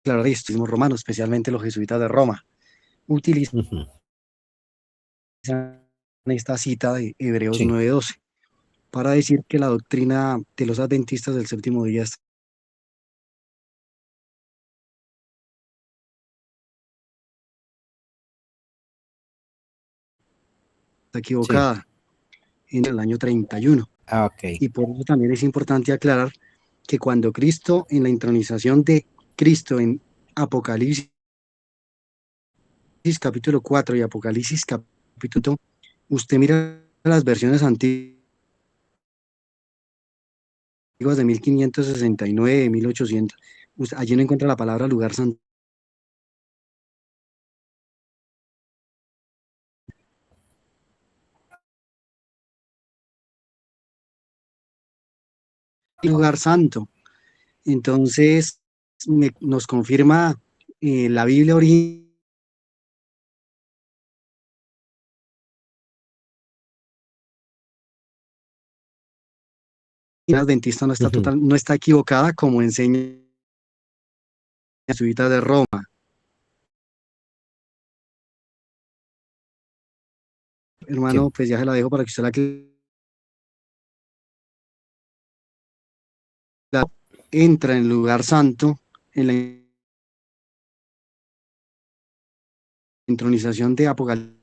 aclarar esto? Los romanos, especialmente los jesuitas de Roma, utilizan Ujú. esta cita de Hebreos Sí. 9:12 para decir que la doctrina de los adventistas del séptimo día está Sí. equivocada en el año 31. Ah, ok. Y por eso también es importante aclarar que cuando Cristo, en la intronización de Cristo en Apocalipsis capítulo 4 y Apocalipsis capítulo 2, usted mira las versiones antiguas de 1569, de 1800, allí no encuentra la palabra lugar santo lugar santo. Entonces, nos confirma la Biblia original adventista no está Ujú. no está equivocada como enseña la jesuita de Roma. Hermano, Sí. pues ya se la dejo para que usted entra en el lugar santo en la entronización de Apocalipsis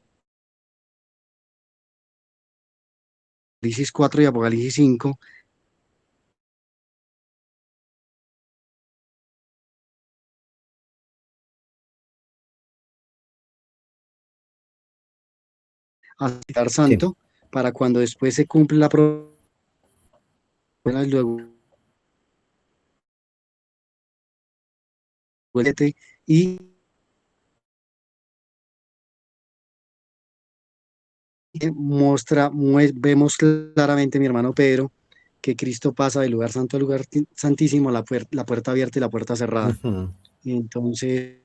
4 y Apocalipsis 5, al lugar Sí. santo, para cuando después se cumple la promesa, luego y vemos claramente, mi hermano Pedro, que Cristo pasa del lugar santo al lugar santísimo, la puerta abierta y la puerta cerrada. Ujú. Y entonces,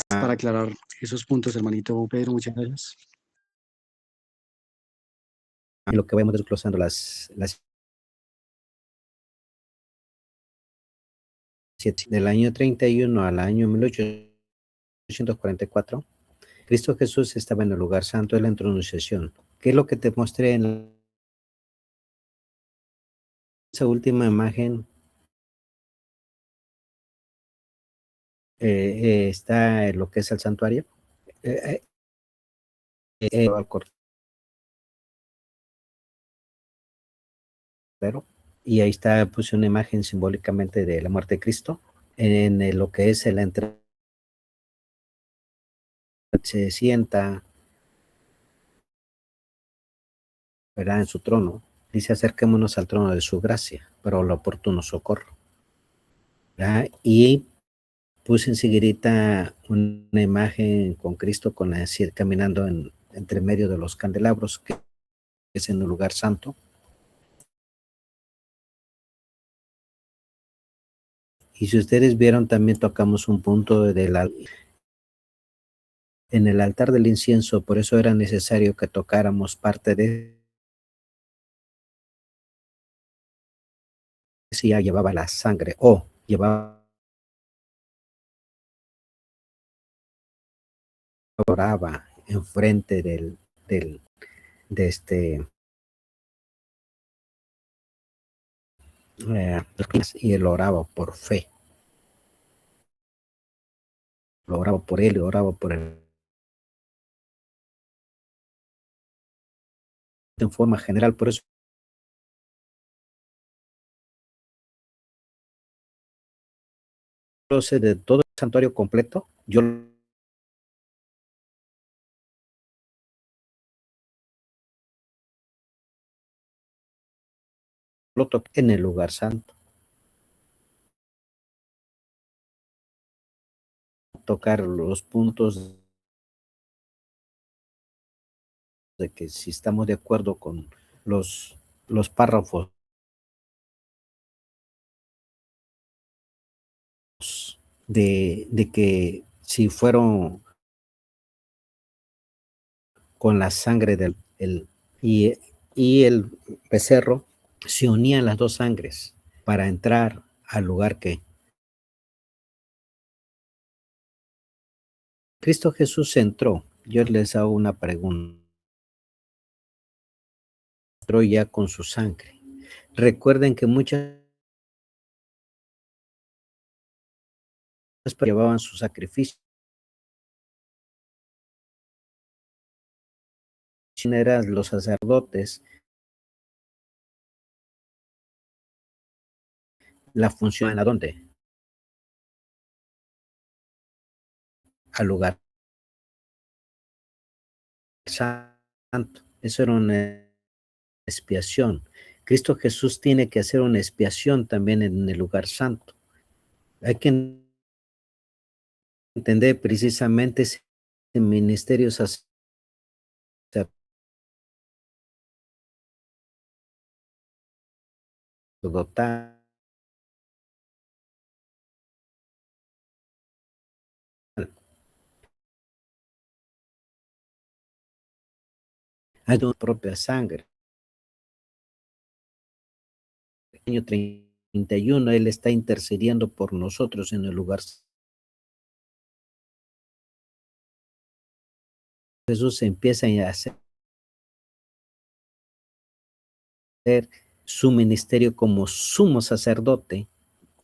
para aclarar esos puntos, hermanito Pedro, muchas gracias. Lo que vamos desglosando las siete, del año 31 al año 1844, Cristo Jesús estaba en el lugar santo de la entronización. ¿Qué es lo que te mostré en esa última imagen? Está lo que es el santuario. Eh, al cordero, y ahí está, puse una imagen simbólicamente de la muerte de Cristo. En lo que es la entrada, se sienta, ¿verdad? En su trono. Dice: acerquémonos al trono de su gracia, pero al oportuno socorro, ¿verdad? Y puse enseguida una imagen con Cristo caminando entre medio de los candelabros, que es en un lugar santo. Y si ustedes vieron, también tocamos un punto en el altar del incienso, por eso era necesario que tocáramos parte de si ya llevaba la sangre o llevaba, oraba enfrente del, de y él oraba por fe. oraba por él, oraba por él en forma general. Por eso sé de todo el santuario completo. Yo lo toqué en el lugar santo. Tocar los puntos de que si estamos de acuerdo con los párrafos de que si fueron con la sangre y, y el becerro, se unían las dos sangres para entrar al lugar que Cristo Jesús entró. Yo les hago una pregunta. Entró ya con su sangre. Recuerden que muchas llevaban su sacrificio. Eran los sacerdotes. La función a dónde? Al lugar santo. Eso era una expiación. Cristo Jesús tiene que hacer una expiación también en el lugar santo. Hay que entender precisamente ese ministerio sacerdotal. Hay su propia sangre. En el año 31, Él está intercediendo por nosotros en el lugar. Jesús empieza a hacer su ministerio como sumo sacerdote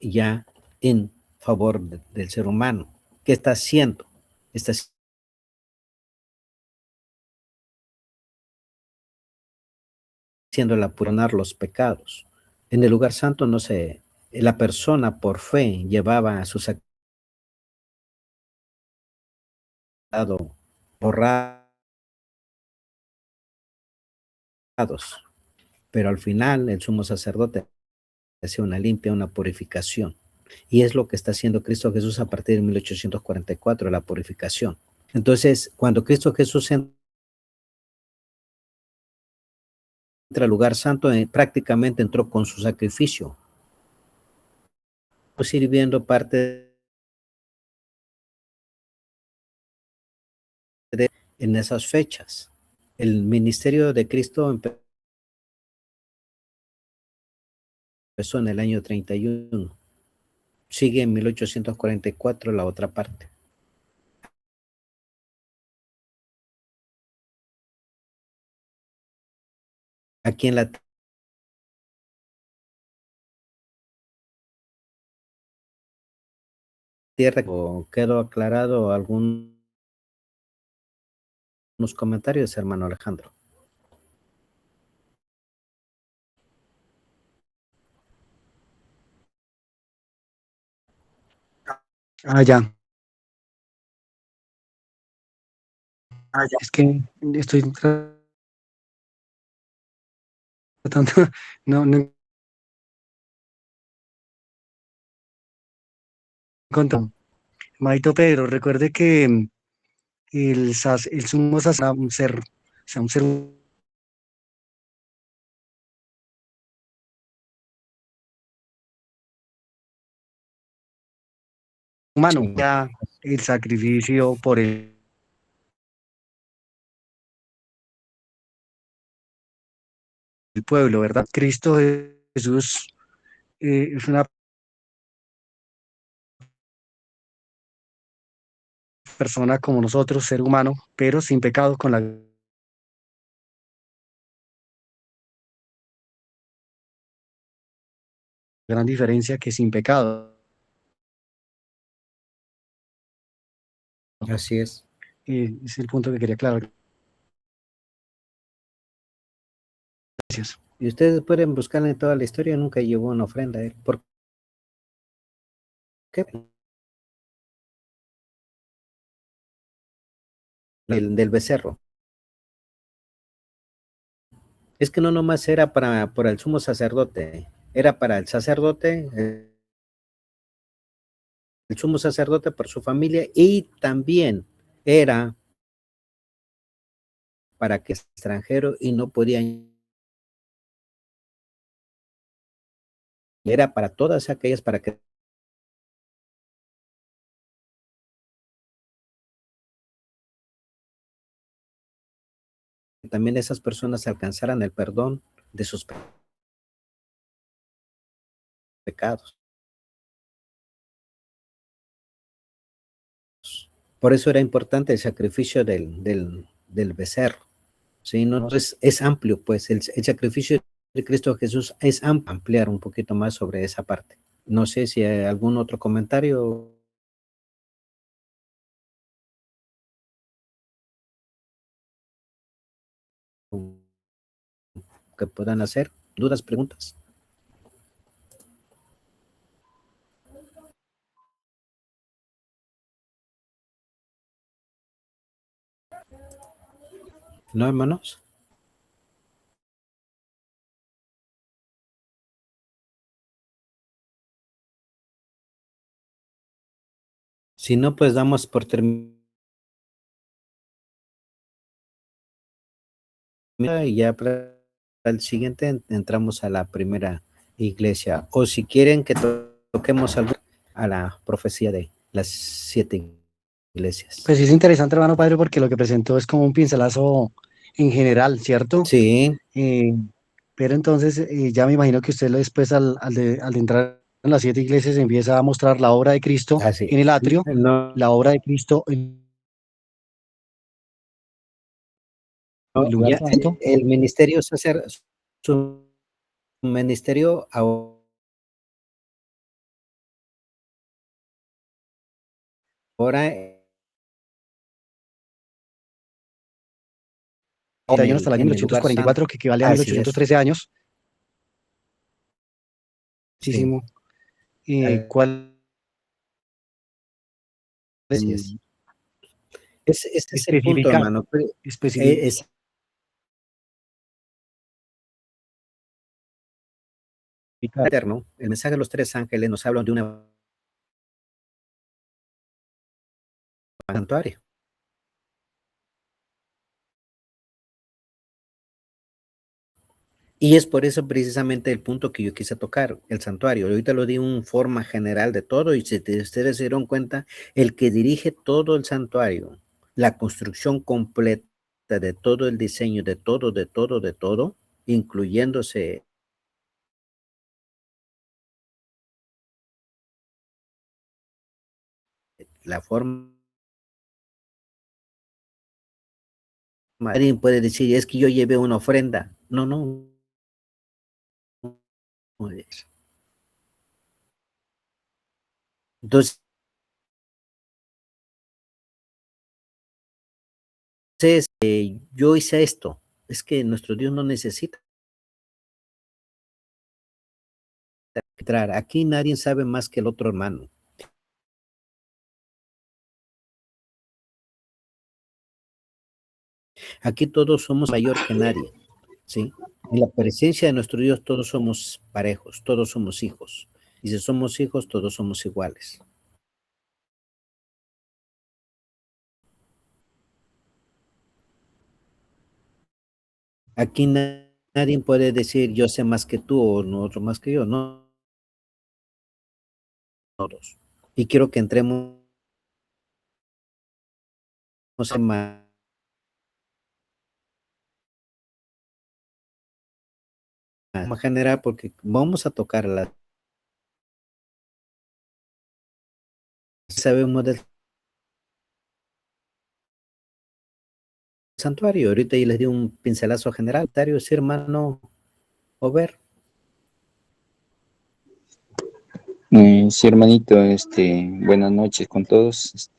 ya en favor del ser humano. ¿Qué está haciendo? Está haciendo perdonar los pecados. En el lugar santo no se, la persona por fe llevaba a su sacrificado borrados, pero al final el sumo sacerdote hace una limpia, una purificación. Y es lo que está haciendo Cristo Jesús a partir de 1844, la purificación. Entonces, cuando Cristo Jesús entra al lugar santo, prácticamente entró con su sacrificio, sirviendo parte en esas fechas. El ministerio de Cristo empezó en el año 31. Sigue en 1844 la otra parte. Aquí en la tierra quedó aclarado algunos comentarios, hermano Alejandro. Ah, ya. Es que estoy tratando, no encuentro. Maito Pedro, recuerde que el sumo sacerdote, un ser, o sea, un ser humano, Sí. ya el sacrificio por el pueblo, ¿verdad? Cristo Jesús es una persona como nosotros, ser humano, pero sin pecado, con la gran diferencia que sin pecado. Así es. Es el punto que quería aclarar. Gracias. Y ustedes pueden buscar en toda la historia, nunca llevó una ofrenda a él. ¿Por qué? Del becerro. Es que no nomás era por el sumo sacerdote, era para el sacerdote, el sumo sacerdote por su familia, y también era para que extranjero y no podían, era para todas aquellas, para que también esas personas alcanzaran el perdón de sus pecados. Por eso era importante el sacrificio del becerro. ¿Sí? No, es amplio, pues el sacrificio de Cristo Jesús es ampliar un poquito más sobre esa parte. No sé si hay algún otro comentario que puedan hacer, dudas, preguntas. ¿No, hermanos? Si no, pues damos por terminado y ya para el siguiente entramos a la primera iglesia. O si quieren que toquemos algo a la profecía de las 7 iglesias. Pues sí es interesante, hermano padre, porque lo que presentó es como un pincelazo en general, ¿cierto? Sí. Pero entonces ya me imagino que usted después al de entrar en las 7 iglesias empieza a mostrar la obra de Cristo en el atrio, la obra de Cristo en el lugar Ya, santo. el ministerio su ministerio ahora Años hasta el año en el lugar 1844, santo. que equivale a Así es. 1813 años. Muchísimo. ¿Cuál Así es. Ese es el punto, especificar? hermano. Especificar. Es eterno. El mensaje de los 3 ángeles nos habla de un santuario. Y es por eso precisamente el punto que yo quise tocar, el santuario. Ahorita lo di en forma general de todo y si ustedes se dieron cuenta, el que dirige todo el santuario, la construcción completa de todo el diseño, de todo, incluyéndose la forma. Alguien puede decir, es que yo llevé una ofrenda. No, no. Entonces, yo hice esto. Es que nuestro Dios no necesita entrar. Aquí nadie sabe más que el otro hermano. Aquí todos somos mayor que nadie, ¿sí? En la presencia de nuestro Dios todos somos parejos, todos somos hijos. Y si somos hijos, todos somos iguales. Aquí nadie puede decir yo sé más que tú o no otro más que yo, no. Todos. Y quiero que entremos en más general porque vamos a tocar la. Sabemos del santuario. Ahorita yo les di un pincelazo general. Sí, hermano Over. Sí, hermanito, buenas noches con todos.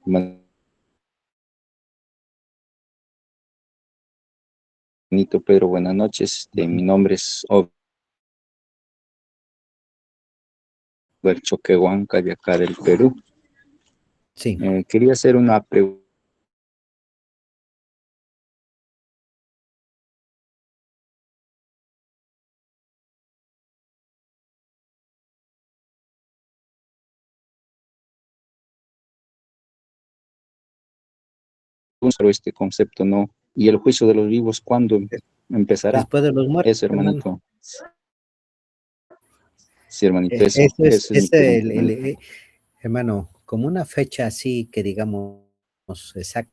Hermanito Pedro, buenas noches. Mi nombre es Robert Choquehuanca, de acá del Perú. Sí. Quería hacer una pregunta sobre este concepto, ¿no? ¿Y el juicio de los vivos cuándo empezará? Después de los muertos, Eso, hermano. hermanito. Sí, hermanito, Eso es, eso es mi pregunta, hermano, como una fecha así que digamos exacta,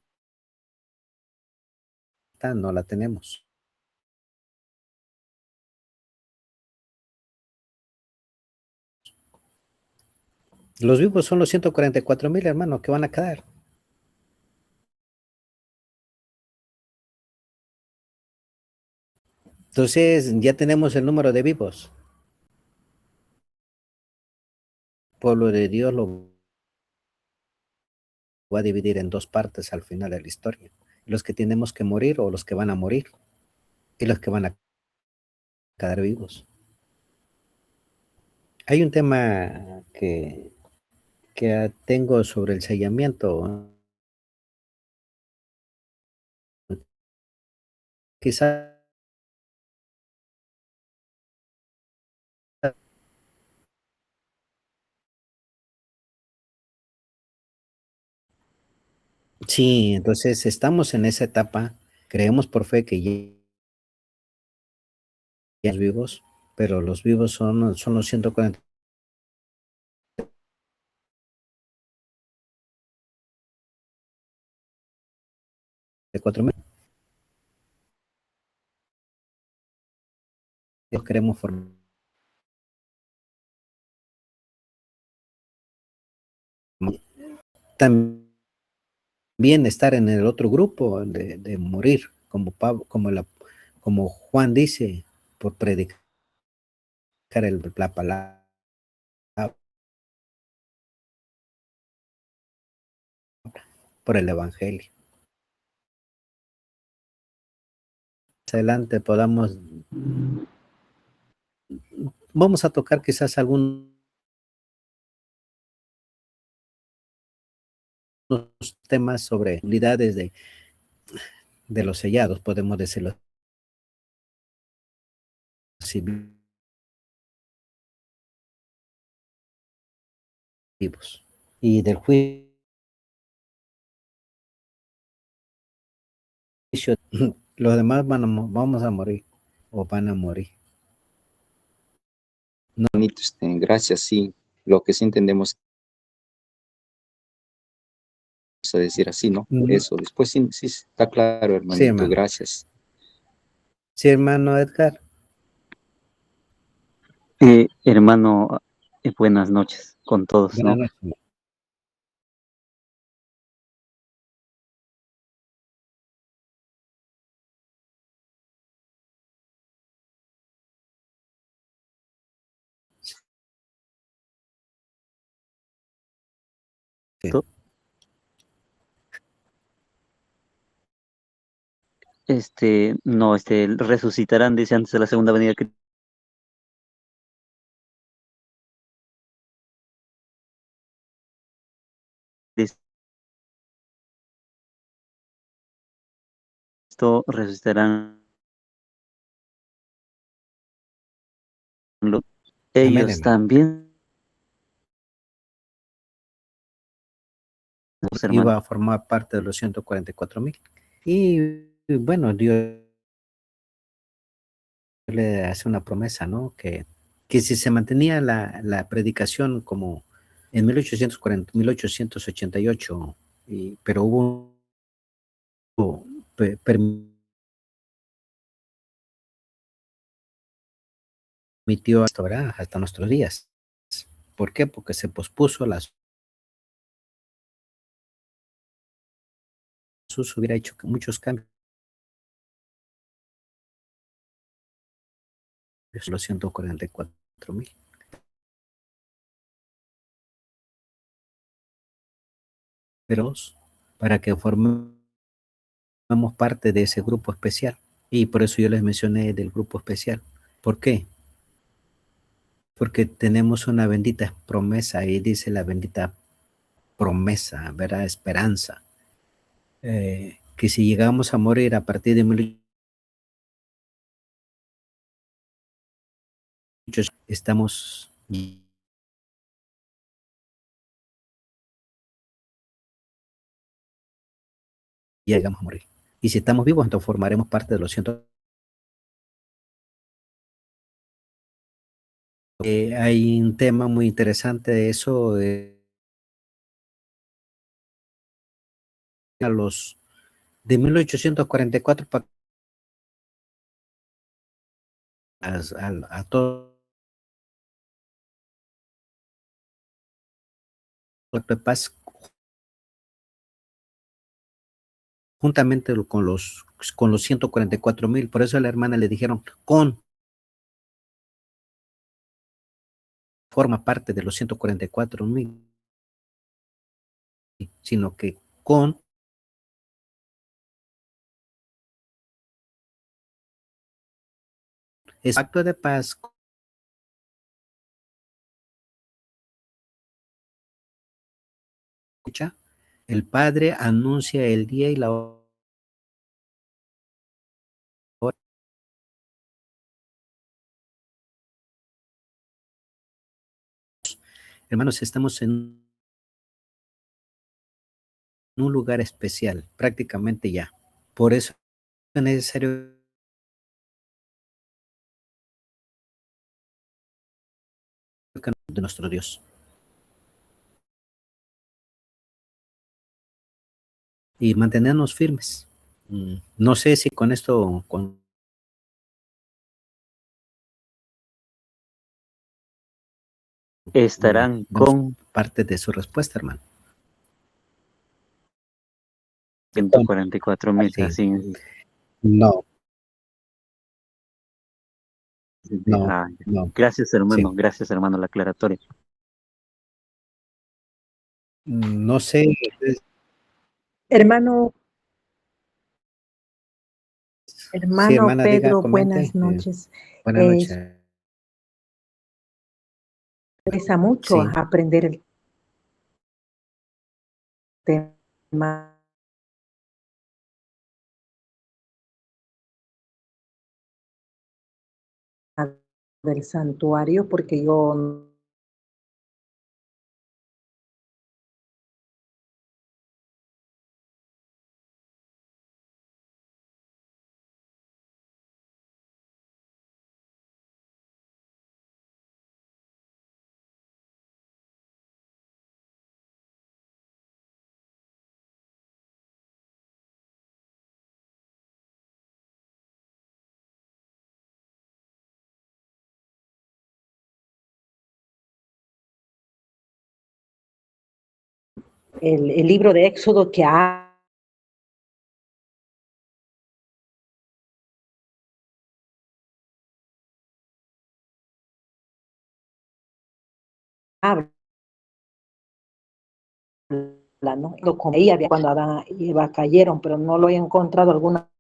no la tenemos. Los vivos son los 144,000, hermano, que van a quedar. Entonces, ya tenemos el número de vivos. El pueblo de Dios lo va a dividir en dos partes al final de la historia. Los que tenemos que morir o los que van a morir y los que van a quedar vivos. Hay un tema que tengo sobre el sellamiento. Quizás sí, entonces estamos en esa etapa, creemos por fe que ya vivos, pero los vivos son los 144,000. Queremos formar. También estar en el otro grupo de morir, como Pablo, como Juan dice, por predicar la palabra, por el evangelio. Más adelante vamos a tocar quizás algunos temas sobre habilidades de los sellados, podemos decirlo así, vivos. Y del juicio, los demás vamos a morir o van a morir. No, gracias, sí. Lo que sí entendemos es decir así, ¿no? Eso, después sí, sí está claro, hermanito, sí, hermano. Gracias. Sí, hermano Edgar. Hermano, buenas noches con todos, Buenas ¿no? noches. Sí. No, resucitarán, dice, antes de la segunda venida de Cristo, resucitarán Amén, ellos hermano. también. Iba a formar parte de los 144,000. Y bueno, Dios le hace una promesa, ¿no? Que si se mantenía la predicación como en 1840, 1888, pero permitió hasta ahora, hasta nuestros días. ¿Por qué? Porque se pospuso Jesús hubiera hecho muchos cambios. Los 144,000. pero para que formemos parte de ese grupo especial. Y por eso yo les mencioné del grupo especial. ¿Por qué? Porque tenemos una bendita promesa, ahí dice la bendita promesa, ¿verdad? Esperanza. Que si llegamos a morir a partir de 1800, estamos llegamos a morir. Y si estamos vivos, entonces formaremos parte de los 100. Hay un tema muy interesante de eso, a los de 1844 a todo de paz, juntamente con los 144,000. Por eso a la hermana le dijeron, forma parte de los 144,000, sino que con ese acto de paz, escucha, el Padre anuncia el día y la hora. Hermanos, estamos en un lugar especial, prácticamente ya. Por eso es necesario de nuestro Dios. Y mantenernos firmes. No sé si con esto Estarán con parte de su respuesta, hermano. 144,000, Sí. así. No. No. Gracias, hermano. Sí. Gracias, hermano, la aclaratoria. No sé. Hermano Sí, hermana, diga, Pedro, comente. buenas noches. Buenas noches. Interesa mucho Sí. aprender el tema del santuario, porque yo el libro de Éxodo que habla, ¿no? Lo leía cuando Adán y Eva cayeron, pero no lo he encontrado alguna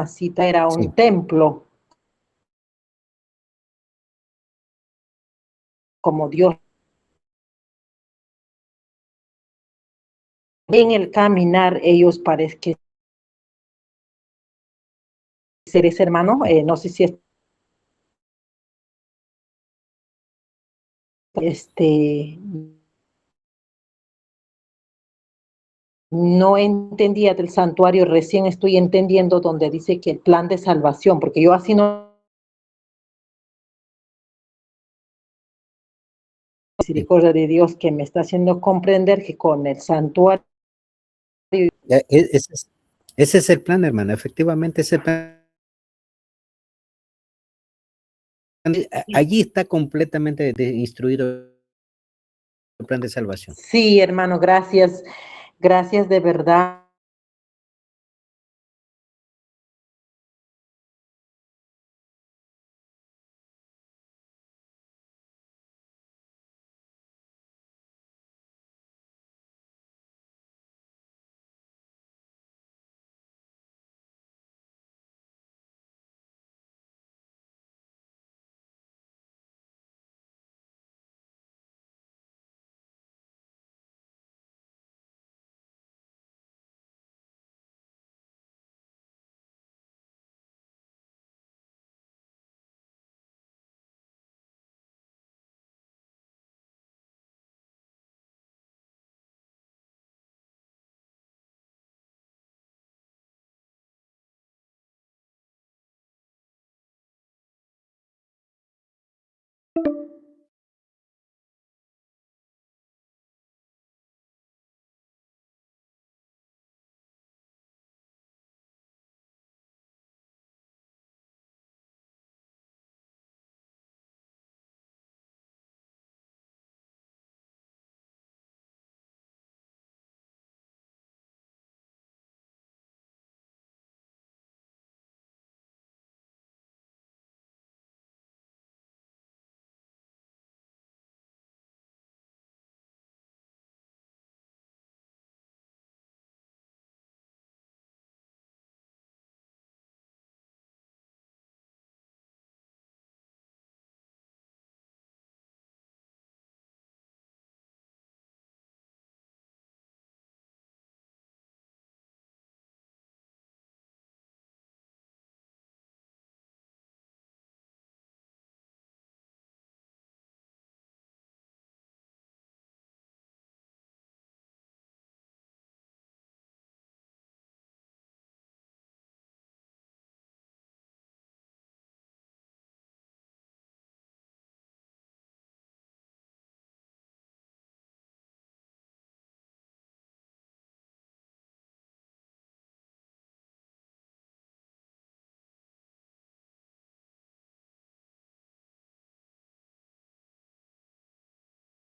cita, era un templo, como Dios. En el caminar, ellos parecen seres hermanos, no sé si no entendía del santuario, recién estoy entendiendo donde dice que el plan de salvación, porque yo así no misericordia de Dios que me está haciendo comprender que con el santuario. Ese es el plan, hermano, efectivamente ese plan. Allí está completamente instruido el plan de salvación. Sí, hermano, gracias de verdad.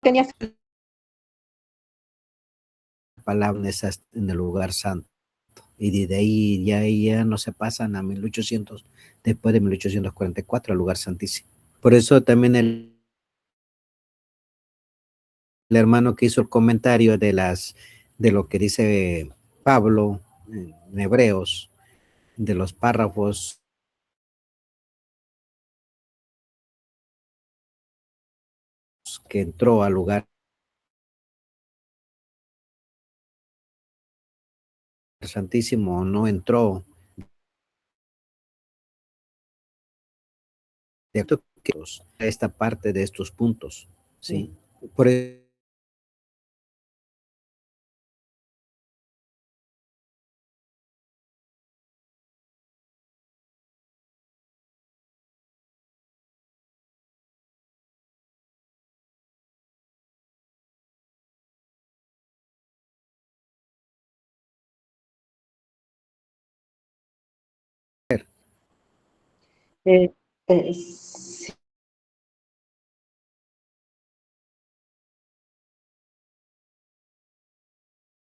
tenía palabras en el lugar santo. Y desde ahí ya no se pasan a 1800, después de 1844 al lugar santísimo. Por eso también el hermano que hizo el comentario de lo que dice Pablo en Hebreos, de los párrafos que entró al lugar santísimo o no entró, de esta parte de estos puntos, ¿sí? Por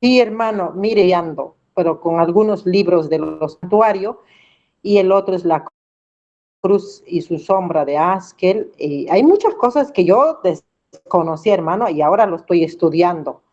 sí, hermano, mire, y ando, pero con algunos libros de los santuarios, y el otro es la cruz y su sombra de Askel. Y hay muchas cosas que yo desconocí, hermano, y ahora lo estoy estudiando.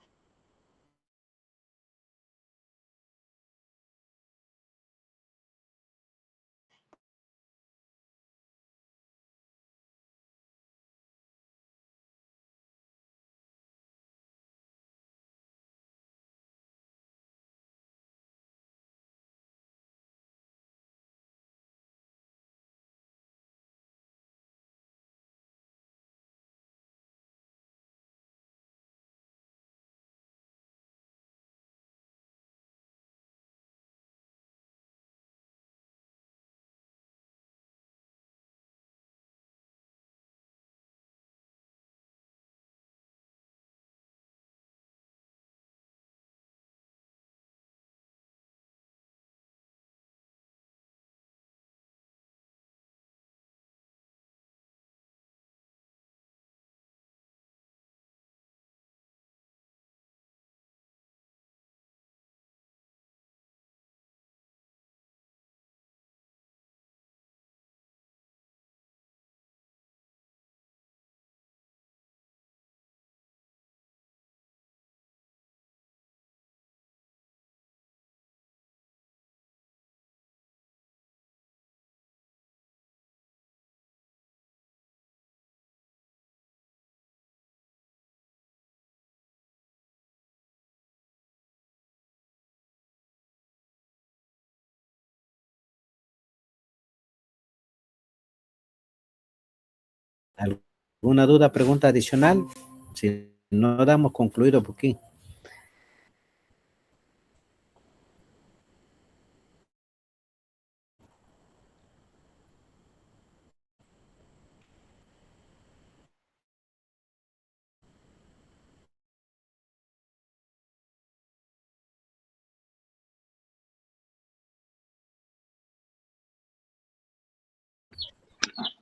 ¿alguna duda, pregunta adicional? Si no, damos concluido por aquí.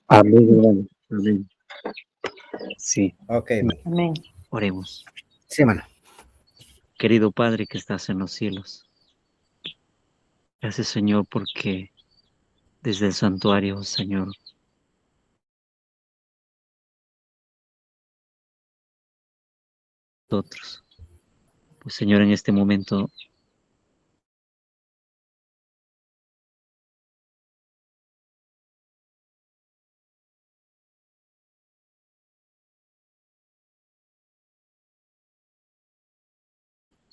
Amén, hermano. Amén. Sí. Ok, hermano. Amén. Oremos. Sí, hermano. Querido Padre que estás en los cielos, gracias, Señor, porque desde el santuario, Señor, nosotros, pues, Señor, en este momento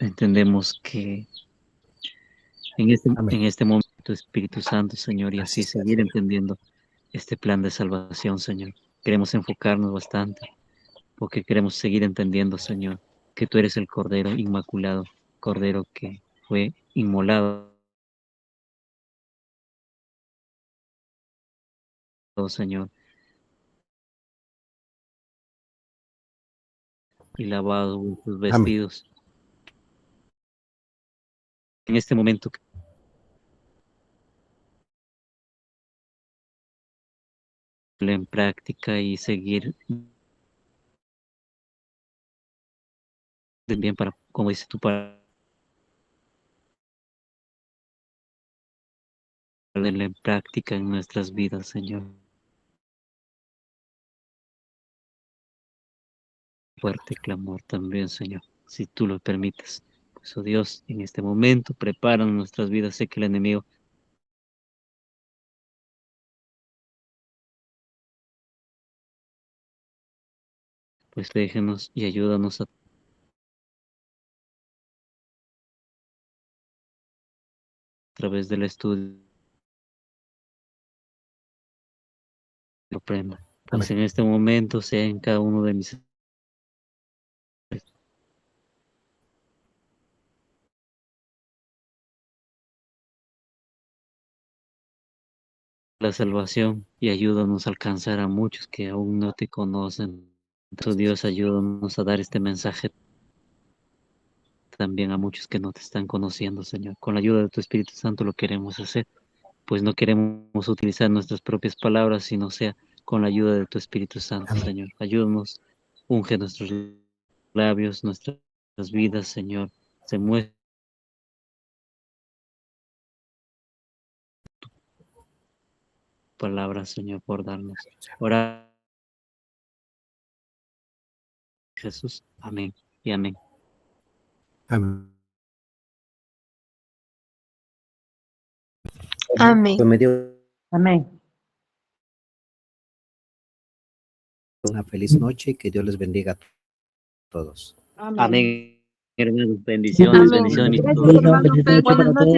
entendemos que Amén. en este momento, Espíritu Santo, Señor, y así Así seguir entendiendo este plan de salvación, Señor. Queremos enfocarnos bastante, porque queremos seguir entendiendo, Señor, que tú eres el Cordero Inmaculado, Cordero que fue inmolado, Señor, y lavado tus Amén. vestidos. En este momento, en práctica y seguir bien para, como dice tu palabra, ponerla en práctica en nuestras vidas, Señor. Fuerte clamor también, Señor, si tú lo permites. Pues, oh Dios, en este momento prepara nuestras vidas. Sé que el enemigo pues déjenos y ayúdanos a través del estudio lo prenda. Pues Amén. en este momento sea en cada uno de mis la salvación y ayúdanos a alcanzar a muchos que aún no te conocen. Oh Dios, ayúdanos a dar este mensaje también a muchos que no te están conociendo, Señor. Con la ayuda de tu Espíritu Santo lo queremos hacer, pues no queremos utilizar nuestras propias palabras, sino sea con la ayuda de tu Espíritu Santo, Amén. Señor. Ayúdanos, unge nuestros labios, nuestras vidas, Señor. Se muestra tu palabra, Señor, por darnos. Ahora, Jesús. Amén y amén. Amén. Amén. Pues me dio Amén. una feliz noche y que Dios les bendiga a todos. Amén. Amén, hermanos. Bendiciones, Amén. bendiciones. Gracias, hermano Pedro. Buenas noches.